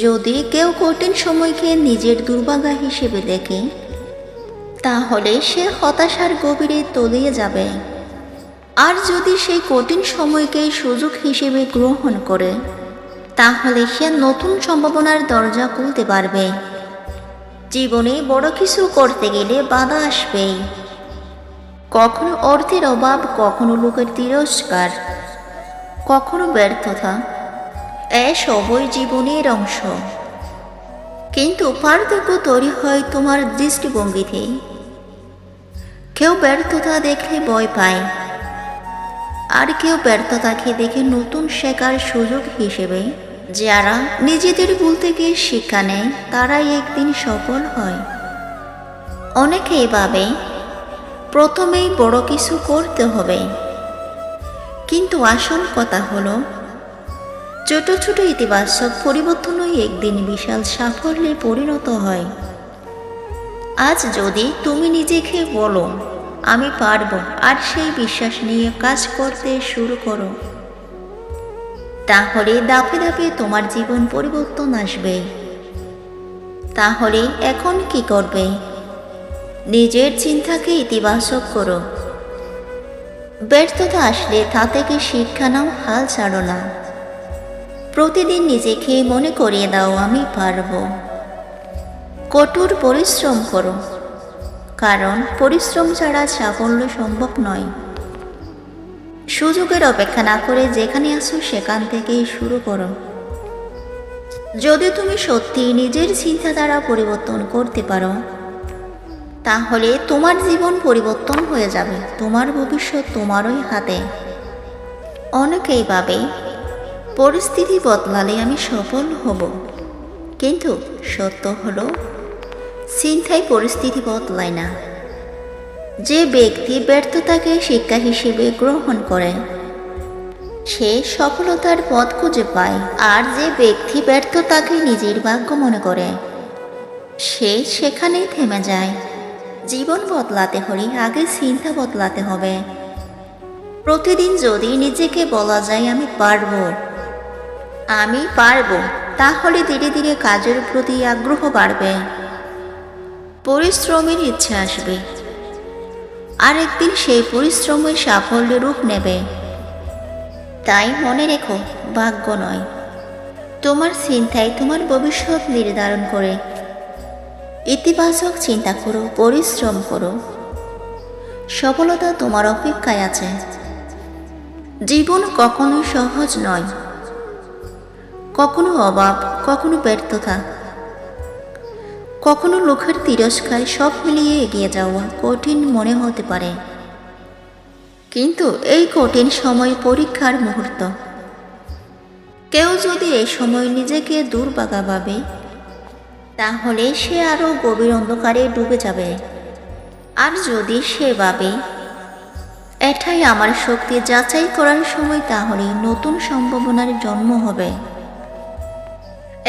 যদি কেউ কঠিন সময়কে নিজের দুর্ভাগ্য হিসেবে দেখে, তাহলে সে হতাশার গভীরে তলিয়ে যাবে। আর যদি সেই কঠিন সময়কে সুযোগ হিসেবে গ্রহণ করে, তাহলে সে নতুন সম্ভাবনার দরজা খুলতে পারবে। জীবনে বড় কিছু করতে গেলে বাধা আসবেই। কখনো অর্থের অভাব, কখনো লোকের তিরস্কার, কখনো ব্যর্থতা, এসবই জীবনের অংশ। কিন্তু পার্থক্য তৈরি হয় তোমার দৃষ্টিভঙ্গিতে। কেউ ব্যর্থতা দেখলে ভয় পায়, আর কেউ ব্যর্থতাকে দেখে নতুন শেখার সুযোগ হিসেবে। যারা নিজেদের ভুল থেকে শিক্ষা নেয় তারাই একদিন সফল হয়। অনেকেই ভাবে প্রথমেই বড় কিছু করতে হবে, কিন্তু আসল কথা হলো ছোট ছোট ইতিবাচক পরিবর্তনই একদিন বিশাল সাফল্যে পরিণত হয়। আজ যদি তুমি নিজেকে বলো আমি পারবো, আর সেই বিশ্বাস নিয়ে কাজ করতে শুরু করো, তাহলে ধাপে ধাপে তোমার জীবন পরিবর্তন আসবে। তাহলে এখন কি করবে? নিজের চিন্তাকে ইতিবাচক করো। ব্যর্থতা আসলে তা থেকে শিক্ষা নাও, হাল ছাড়ো না। প্রতিদিন নিজেকে মনে করিয়ে দাও আমি পারবো। কঠোর পরিশ্রম করো, কারণ পরিশ্রম ছাড়া সাফল্য সম্ভব নয়। সুযোগের অপেক্ষা না করে যেখানে আছো সেখান থেকেই শুরু করো। যদি তুমি সত্যি নিজের চিন্তাধারা পরিবর্তন করতে পারো, তাহলে তোমার জীবন পরিবর্তন হয়ে যাবে। তোমার ভবিষ্যৎ তোমারই হাতে। অনেকেই ভাবে পরিস্থিতি বদলালে আমি সফল হব, কিন্তু সত্য হলো চিন্তায় পরিস্থিতি বদলায় না। যে ব্যক্তি ব্যর্থতাকে শিক্ষা হিসেবে গ্রহণ করে সে সফলতার পথ খুঁজে পায়, আর যে ব্যক্তি ব্যর্থতাকে নিজের ভাগ্য মনে করে সে সেখানেই থেমে যায়। জীবন বদলাতে হলে আগে চিন্তা বদলাতে হবে। প্রতিদিন যদি নিজেকে বলা যায় আমি পারবো, আমি পারবো, তাহলে ধীরে ধীরে কাজের প্রতি আগ্রহ বাড়বে, পরিশ্রমের ইচ্ছা আসবে, আর একদিন সেই পরিশ্রমের সাফল্য রূপ নেবে। তাই মনে রেখো, ভাগ্য নয়, তোমার চিন্তাই তোমার ভবিষ্যৎ নির্ধারণ করে। ইতিবাচক চিন্তা করো, পরিশ্রম করো, সফলতা তোমার অপেক্ষায় আছে। জীবন কখনো সহজ নয়, কখনো অভাব, কখনো ব্যর্থতা, কখনো লোকের তিরস্কার, সব মিলিয়ে এগিয়ে যাওয়া কঠিন মনে হতে পারে। কিন্তু এই কঠিন সময় পরীক্ষার মুহূর্ত। কেউ যদি এই সময় নিজেকে দুর্ভাগা ভাবে, তাহলে সে আরও গভীর অন্ধকারে ডুবে যাবে। আর যদি সে ভাবে এটাই আমার শক্তি যাচাই করার সময়, তাহলে নতুন সম্ভাবনার জন্ম হবে।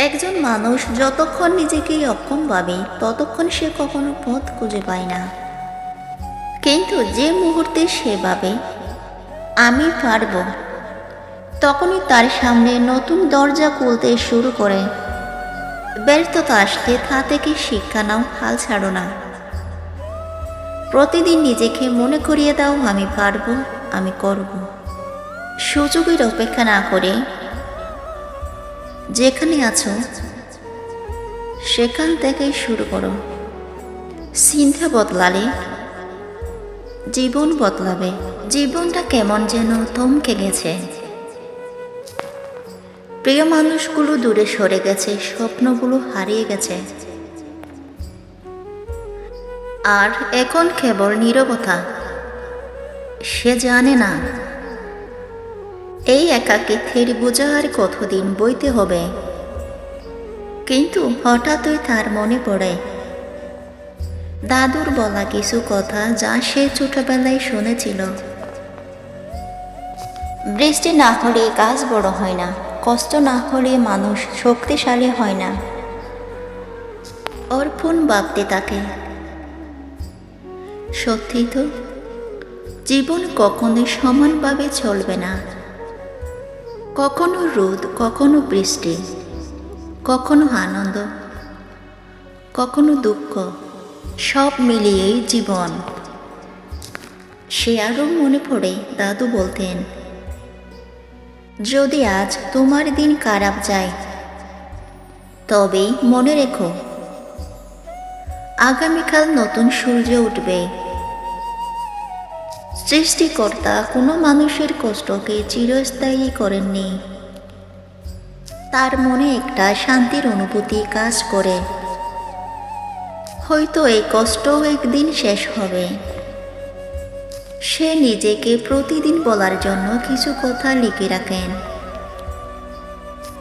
একজন মানুষ যতক্ষণ নিজেকে অক্ষম ভাবে, ততক্ষণ সে কখনো পথ খুঁজে পায় না। কিন্তু যে মুহূর্তে সে ভাবে আমি পারব, তখনই তার সামনে নতুন দরজা খুলতে শুরু করে। ব্যর্থতা আসলে তা থেকে শিক্ষা নাও, হাল ছাড়ো না। প্রতিদিন নিজেকে মনে করিয়ে দাও, আমি পারব, আমি করব। সুযোগের অপেক্ষা না করে যেখানে আছো সেখান থেকেই শুরু করো। চিন্তা বদলালে জীবন বদলাবে। জীবনটা কেমন যেন থমকে গেছে। প্রিয় মানুষগুলো দূরে সরে গেছে, স্বপ্নগুলো হারিয়ে গেছে। আর এখন কেবল নীরবতা। সে জানে না এই একাকিত্বের বোঝা আর কতদিন বইতে হবে। কিন্তু হঠাৎই তার মনে পড়ে দাদুর বলা কিছু কথা, যা সে ছোটবেলায় শুনেছিল। বৃষ্টি না হলে গাছ বড় হয় না, কষ্ট না হলে মানুষ শক্তিশালী হয় না। অর্পণ ভাবতে থাকে, সত্যি তো, জীবন কখনোই সমানভাবে চলবে না। কখনো রোদ, কখনো বৃষ্টি, কখনো আনন্দ, কখনো দুঃখ, সব মিলিয়েই জীবন। সে আরও মনে পড়ে দাদু বলতেন, যদি আজ তোমার দিন খারাপ যায়, তবে মনে রেখো আগামীকাল নতুন সূর্য উঠবে। সৃষ্টিকর্তা কোনো মানুষের কষ্টকে চিরস্থায়ী করেননি। তার মনে একটা শান্তির অনুভূতি কাজ করে। হয়তো এই কষ্টও একদিন শেষ হবে। সে নিজেকে প্রতিদিন বলার জন্য কিছু কথা লিখে রাখেন।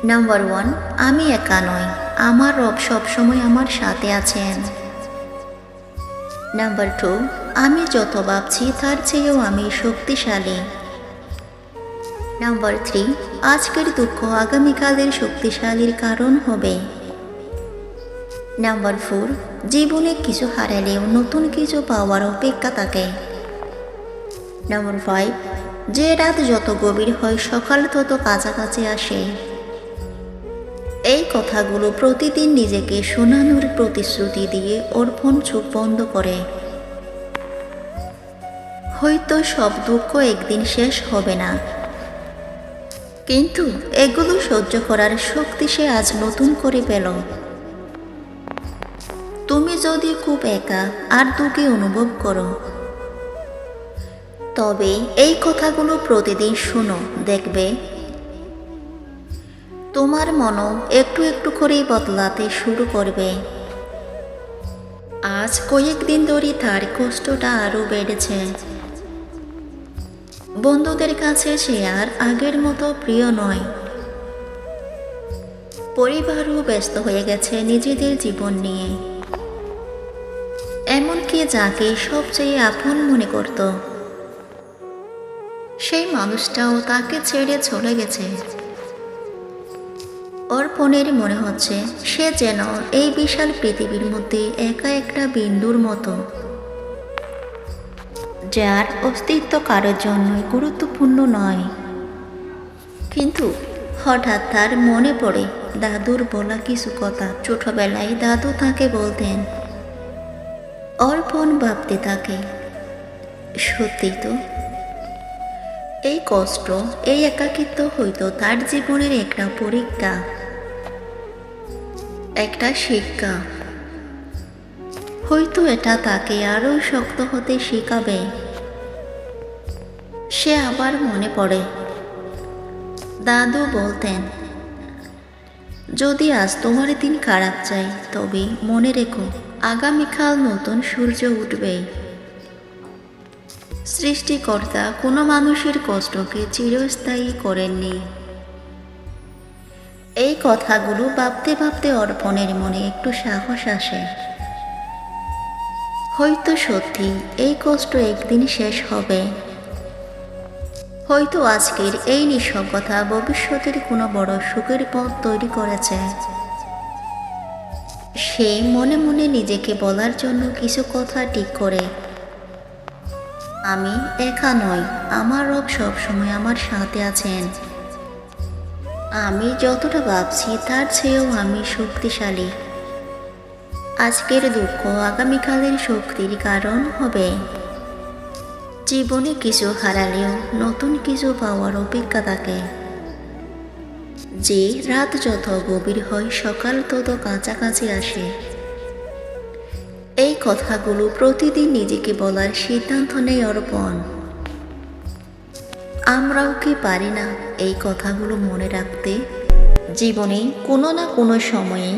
নাম্বার 1, আমি একা নই, আমার রব সবসময় আমার সাথে আছেন। নাম্বার 2, আমি যত ভাবছি তার চেয়েও আমি শক্তিশালী। নাম্বার 3, আজকের দুঃখ আগামীকালের শক্তিশালীর কারণ হবে। নাম্বার 4, জীবনে কিছু হারালেও নতুন কিছু পাওয়ার অপেক্ষা থাকে। নাম্বার 5, যে রাত যত গভীর হয় সকাল তত কাছাকাছি আসে। এই কথাগুলো প্রতিদিন নিজেকে শোনানোর প্রতিশ্রুতি দিয়ে অর্পণ চোখ বন্ধ করে। হয়তো সব দুঃখ একদিন শেষ হবে না, কিন্তু এগুলো সহ্য করার শক্তি সে আজ নতুন করে পেল। তুমি যদি খুব একা আর দুঃখী অনুভব করো, তবে এই কথাগুলো প্রতিদিন শোনো, দেখবে তোমার মনও একটু একটু করেই বদলাতে শুরু করবে। আজ কয়েকদিন ধরে তার কষ্টটা আরও বেড়েছে। বন্ধুদের কাছে সে আর আগের মতো প্রিয় নয়। পরিবারও ব্যস্ত হয়ে গেছে নিজেদের জীবন নিয়ে। এমনকি যাকে সবচেয়ে আপন মনে করত, সেই মানুষটাও তাকে ছেড়ে চলে গেছে। অর্পণের মনে হচ্ছে সে যেন এই বিশাল পৃথিবীর মধ্যে একা একটা বিন্দুর মতো, যার অস্তিত্ব কারোর জন্যই গুরুত্বপূর্ণ নয়। কিন্তু হঠাৎ তার মনে পড়ে দাদুর বলা কিছু কথা। ছোটবেলায় দাদু তাকে বলতেন। অর্পণ ভাবতে থাকে, সত্যি তো, এই কষ্ট, এই একাকিত্ব হয়তো তার জীবনের একটা পরীক্ষা, একটা শিক্ষা। হয়তো এটা তাকে আরও শক্ত হতে শেখাবে। সে আবার মনে পড়ে দাদু বলতেন, যদি আজ তোমার দিন খারাপ যায় তবে মনে রেখো আগামীকাল নতুন সূর্য উঠবেই। সৃষ্টিকর্তা কোনো মানুষের কষ্টকে চিরস্থায়ী করেননি। এই কথাগুলো ভাবতে ভাবতে অর্পণের মনে একটু সাহস আসে। হয়তো সত্যি এই কষ্ট একদিন শেষ হবে। হয়তো আজকের এই নিঃসঙ্গতা ভবিষ্যতের কোনো বড় সুখের পথ তৈরি করেছে। সে মনে মনে নিজেকে বলার জন্য কিছু কথা ঠিক করে, আমি একা নই, আমার রব সবসময় আমার সাথে আছেন। আমি যতটা ভাবছি তার চেয়েও আমি শক্তিশালী। আজকের দুঃখ আগামীকালের শক্তির কারণ হবে। জীবনে কিছু হারালেও নতুন কিছু পাওয়ার অপেক্ষা থাকে। যে রাত যত গভীর হয় সকাল তত কাছাকাছি আসে। এই কথাগুলো প্রতিদিন নিজেকে বলার সিদ্ধান্ত নেয় অর্পণ। আমরাও কি পারি না এই কথাগুলো মনে রাখতে? জীবনে কোনো না কোনো সময়ে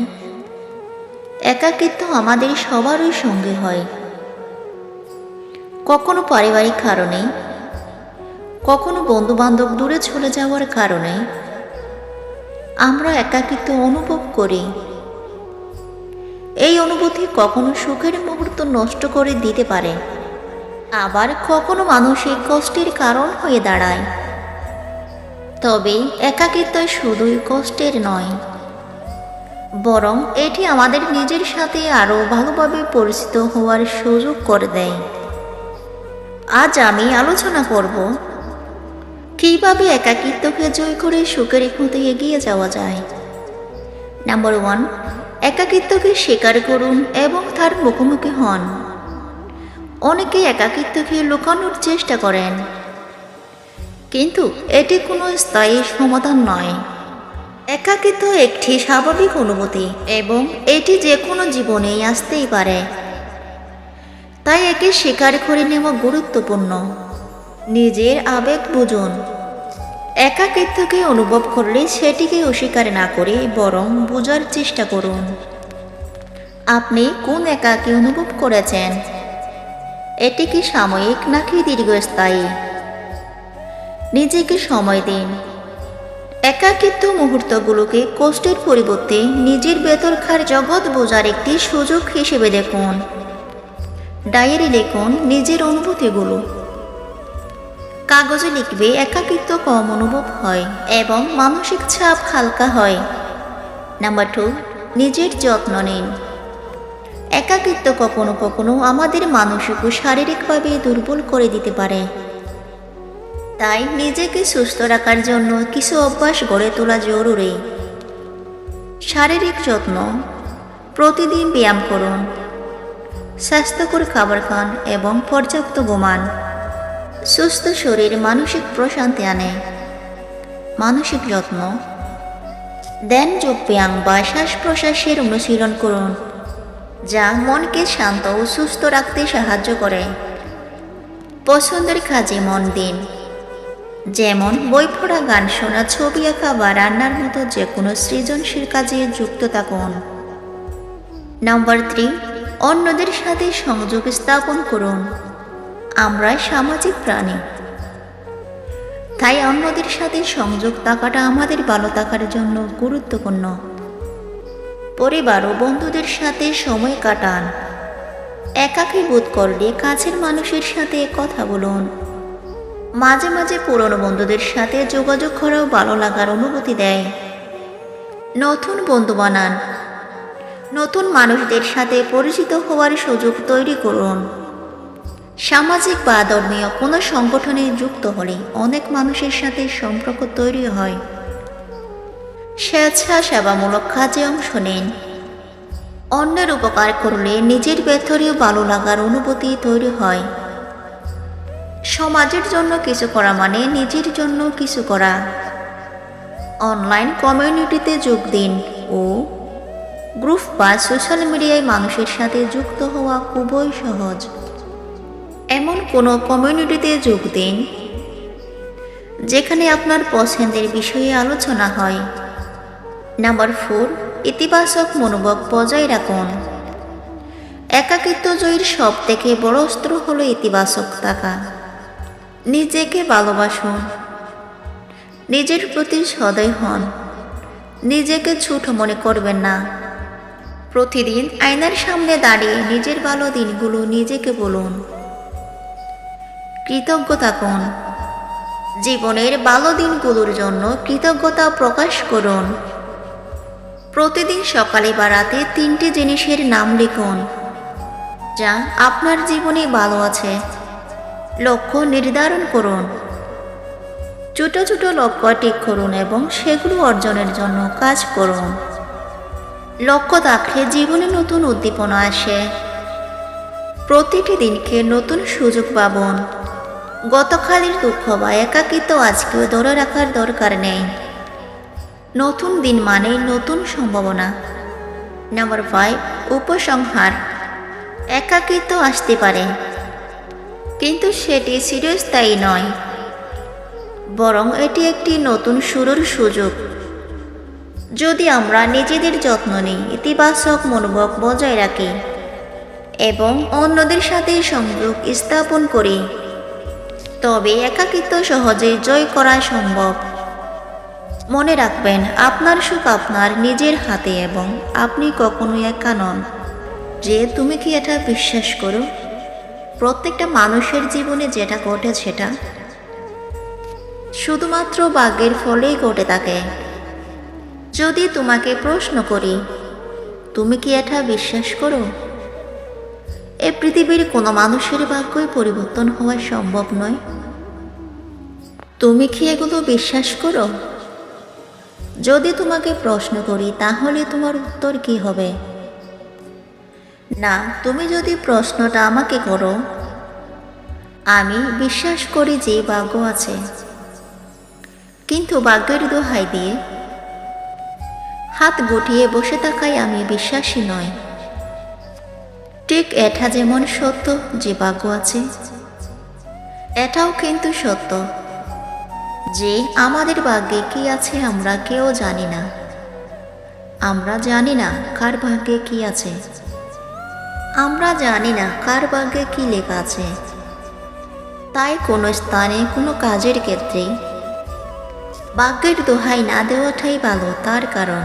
একাকিত্ব আমাদের সবারই সঙ্গে হয়। কখনো পারিবারিক কারণে, কখনো বন্ধুবান্ধব দূরে চলে যাওয়ার কারণে আমরা একাকিত্ব অনুভব করি। এই অনুভূতি কখনো সুখের মুহূর্ত নষ্ট করে দিতে পারে, আবার কখনো মানসিক কষ্টের কারণ হয়ে দাঁড়ায়। তবে একাকিত্ব শুধুই কষ্টের নয়, বরং এটি আমাদের নিজের সাথে আরও ভালোভাবে পরিচিত হওয়ার সুযোগ করে দেয়। আজ আমি আলোচনা করব কিভাবে একাকিত্বকে জয় করে সুখের পথে এগিয়ে যাওয়া যায়। নাম্বার 1, একাকিত্বকে স্বীকার করুন এবং তার মুখোমুখি হন। অনেকে একাকিত্বকে লুকানোর চেষ্টা করেন, কিন্তু এটি কোনো স্থায়ী সমাধান নয়। একাকিত্ব একটি স্বাভাবিক অনুভূতি এবং এটি যে কোনো জীবনেই আসতেই পারে। তাই একে স্বীকার করে নেওয়া গুরুত্বপূর্ণ। নিজের আবেগ বুঝুন। একাকিত্বকে অনুভব করলে সেটিকে অস্বীকার না করে বরং বোঝার চেষ্টা করুন। আপনি কোন একাকী অনুভব করেছেন? এটি কি সাময়িক নাকি দীর্ঘস্থায়ী? নিজেকে সময় দিন। একাকিত্ব মুহূর্তগুলোকে কষ্টের পরিবর্তে নিজের ভেতরকার জগৎ বোঝার একটি সুযোগ হিসেবে দেখুন। ডায়েরি লিখুন নিজের অনুভূতিগুলো। কাগজে লিখবে একাকিত্ব কম অনুভব হয় এবং মানসিক চাপ হালকা হয়। নাম্বার 2, নিজের যত্ন নিন। একাকিত্ব কখনো কখনো আমাদের মানসিক ও শারীরিকভাবে দুর্বল করে দিতে পারে। তাই নিজেকে সুস্থ রাখার জন্য কিছু অভ্যাস গড়ে তোলা জরুরি। শারীরিক যত্ন, প্রতিদিন ব্যায়াম করুন, স্বাস্থ্যকর খাবার খান এবং পর্যাপ্ত ঘুমান। সুস্থ শরীর মানসিক প্রশান্তি আনে। মানসিক যত্ন, ধ্যান, যোগ ব্যায়াম বা শ্বাস প্রশ্বাসের অনুশীলন করুন, যা মনকে শান্ত ও সুস্থ রাখতে সাহায্য করে। পছন্দের কাজে মন দিন, যেমন বই পড়া, গান শোনা, ছবি আঁকা বা রান্নার মতো যে কোনো সৃজনশীল কাজে যুক্ত থাকুন। নাম্বার 3, অন্যদের সাথে সংযোগ স্থাপন করুন। আমরা সামাজিক প্রাণী, তাই অন্যদের সাথে সংযোগ থাকাটা আমাদের ভালো থাকার জন্য গুরুত্বপূর্ণ। পরিবার ও বন্ধুদের সাথে সময় কাটান। একাকী বোধ করলে কাছের মানুষের সাথে কথা বলুন। মাঝে মাঝে পুরনো বন্ধুদের সাথে যোগাযোগ করাও ভালো লাগার অনুভূতি দেয়। নতুন বন্ধু বানান। নতুন মানুষদের সাথে পরিচিত হওয়ার সুযোগ তৈরি করুন। সামাজিক বা ধর্মীয় কোনো সংগঠনে যুক্ত হলে অনেক মানুষের সাথে সম্পর্ক তৈরি হয়। স্বেচ্ছাসেবামূলক কাজে অংশ নিন। অন্যের উপকার করলে নিজের ভেতরেও ভালো লাগার অনুভূতি তৈরি হয়। সমাজের জন্য কিছু করা মানে নিজের জন্য কিছু করা। অনলাইন কমিউনিটিতে যোগ দিন ও গ্রুপ বা সোশ্যাল মিডিয়ায় মানুষের সাথে যুক্ত হওয়া খুবই সহজ। এমন কোনো কমিউনিটিতে যোগ দিন যেখানে আপনার পছন্দের বিষয়ে আলোচনা হয়। নাম্বার 4, ইতিবাচক মনোভাব বজায় রাখুন। একাকিত্ব জয়ের সব থেকে বড় অস্ত্র হলো ইতিবাচক থাকা। নিজেকে ভালোবাসুন, নিজের প্রতি সদয় হন, নিজেকে ছোট মনে করবেন না। প্রতিদিন আয়নার সামনে দাঁড়িয়ে নিজের ভালো দিনগুলো নিজেকে বলুন। কৃতজ্ঞ থাকুন, জীবনের ভালো দিনগুলোর জন্য কৃতজ্ঞতা প্রকাশ করুন। প্রতিদিন সকালে বা রাতে 3টি জিনিসের নাম লিখুন যা আপনার জীবনে ভালো আছে। লক্ষ্য নির্ধারণ করুন, ছোট ছোট লক্ষ্য ঠিক করুন এবং সেগুলো অর্জনের জন্য কাজ করুন। লক্ষ্য থাকলে জীবনে নতুন উদ্দীপনা আসে। প্রতিটি দিনকে নতুন সুযোগ পাবেন। গতকালের দুঃখ বা একাকিত্ব আজকেও ধরে রাখার দরকার নেই। নতুন দিন মানে নতুন সম্ভাবনা। নাম্বার 5, উপসংহার। একাকিত্ব আসতে পারে, কিন্তু সেটি চিরস্থায়ী নয়, বরং এটি একটি নতুন শুরুর সুযোগ। যদি আমরা নিজেদের যত্ন নিই, ইতিবাচক মনোভাব বজায় রাখি এবং অন্যদের সাথে সংযোগ স্থাপন করি, তবে একাকিত্ব সহজে জয় করা সম্ভব। মনে রাখবেন, আপনার সুখ আপনার নিজের হাতে এবং আপনি কখনোই একা নন। যে তুমি কি এটা বিশ্বাস করো? প্রত্যেকটা মানুষের জীবনে যেটা ঘটে সেটা শুধুমাত্র ভাগ্যের ফলেই ঘটে থাকে। যদি তোমাকে প্রশ্ন করি, তুমি কি এটা বিশ্বাস করো? এ পৃথিবীর কোনো মানুষের ভাগ্যই পরিবর্তন হওয়া সম্ভব নয়। তুমি কি এগুলো বিশ্বাস করো? যদি তোমাকে প্রশ্ন করি, তাহলে তোমার উত্তর কি হবে? না, তুমি যদি প্রশ্নটা আমাকে করো, আমি বিশ্বাস করি যে ভাগ্য আছে, কিন্তু ভাগ্যের দোহাই দিয়ে হাত গুটিয়ে বসে থাকায় আমি বিশ্বাসী নই। ঠিক এটা যেমন সত্য যে ভাগ্য আছে, এটাও কিন্তু সত্য যে আমাদের ভাগ্যে কি আছে আমরা কেউ জানি না। আমরা জানি না কার ভাগ্যে কি আছে। আমরা জানি না কার ভাগ্যে কি লেখা আছে। তাই কোনো স্থানে কোনো কাজের ক্ষেত্রে ভাগ্যের দোহাই না দেওয়াটাই ভালো। তার কারণ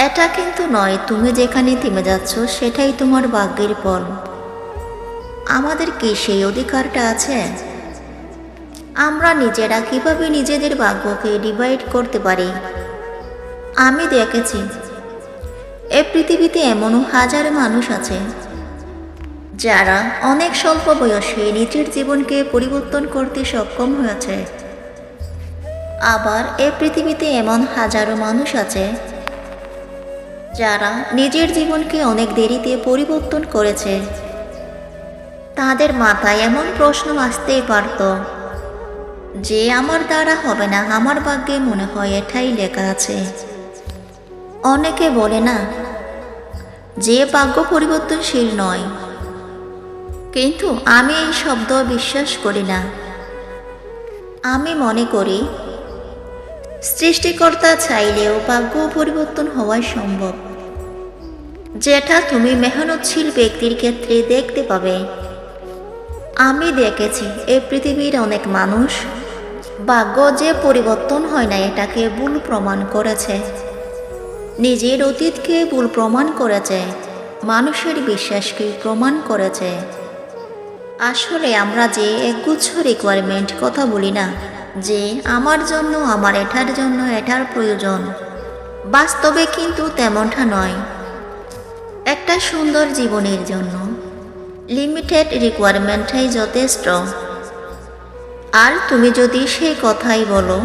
এটা কিন্তু নয় তুমি যেখানে থেমে যাচ্ছ সেটাই তোমার ভাগ্যের ফল। আমাদের কি সেই অধিকারটা আছে? আমরা নিজেরা কিভাবে নিজেদের ভাগ্যকে ডিভাইড করতে পারি? আমি দেখেছি এ পৃথিবীতে এমনও হাজার মানুষ আছে যারা অনেক স্বল্প বয়সে নিজের জীবনকে পরিবর্তন করতে সক্ষম হয়েছে। আবার এ পৃথিবীতে এমন হাজারো মানুষ আছে যারা নিজের জীবনকে অনেক দেরিতে পরিবর্তন করেছে। তাদের মাথায় এমন প্রশ্ন আসতেই পারত যে আমার দ্বারা হবে না, আমার ভাগ্যে মনে হয় এটাই লেখা আছে। অনেকে বলে না যে ভাগ্য পরিবর্তনশীল নয়, কিন্তু আমি এই শব্দ বিশ্বাস করি না। আমি মনে করি সৃষ্টিকর্তা চাইলেও ভাগ্য পরিবর্তন হওয়া সম্ভব, যেটা তুমি মেহনতশীল ব্যক্তির ক্ষেত্রে দেখতে পাবে। আমি দেখেছি এই পৃথিবীর অনেক মানুষ ভাগ্য যে পরিবর্তন হয় না এটাকে ভুল প্রমাণ করেছে, নিজের অতীতকে ভুল প্রমাণ করেছে, মানুষের বিশ্বাসকে প্রমাণ করেছে। আসলে আমরা যে একগুচ্ছ রিকোয়ারমেন্ট কথা বলি না, যে আমার জন্য, আমার এটার জন্য এটার প্রয়োজন, বাস্তবে কিন্তু তেমনটা নয়। একটা সুন্দর জীবনের জন্য লিমিটেড রিকোয়ারমেন্টটাই যথেষ্ট। আর তুমি যদি সেই কথাই বলো,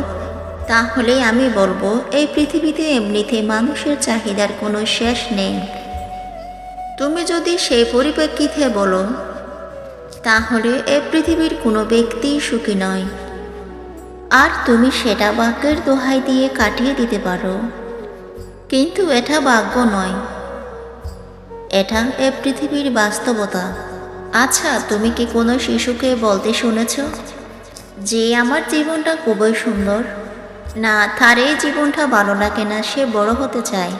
তাহলে আমি বলবো এই পৃথিবীতে এমনিতে মানুষের চাহিদার কোনো শেষ নেই। তুমি যদি সেই পরিপ্রেক্ষিতে বলো, তাহলে এই পৃথিবীর কোনো ব্যক্তি সুখী নয়। আর তুমি সেটা ভাগ্যের দোহাই দিয়ে কাটিয়ে দিতে পারো, কিন্তু এটা ভাগ্য নয়, এটা এ পৃথিবীর বাস্তবতা। আচ্ছা, তুমি কি কোনো শিশুকে বলতে শুনেছ যে আমার জীবনটা খুবই সুন্দর, না তার এই জীবনটা ভালো লাগে না, সে বড় হতে চায়।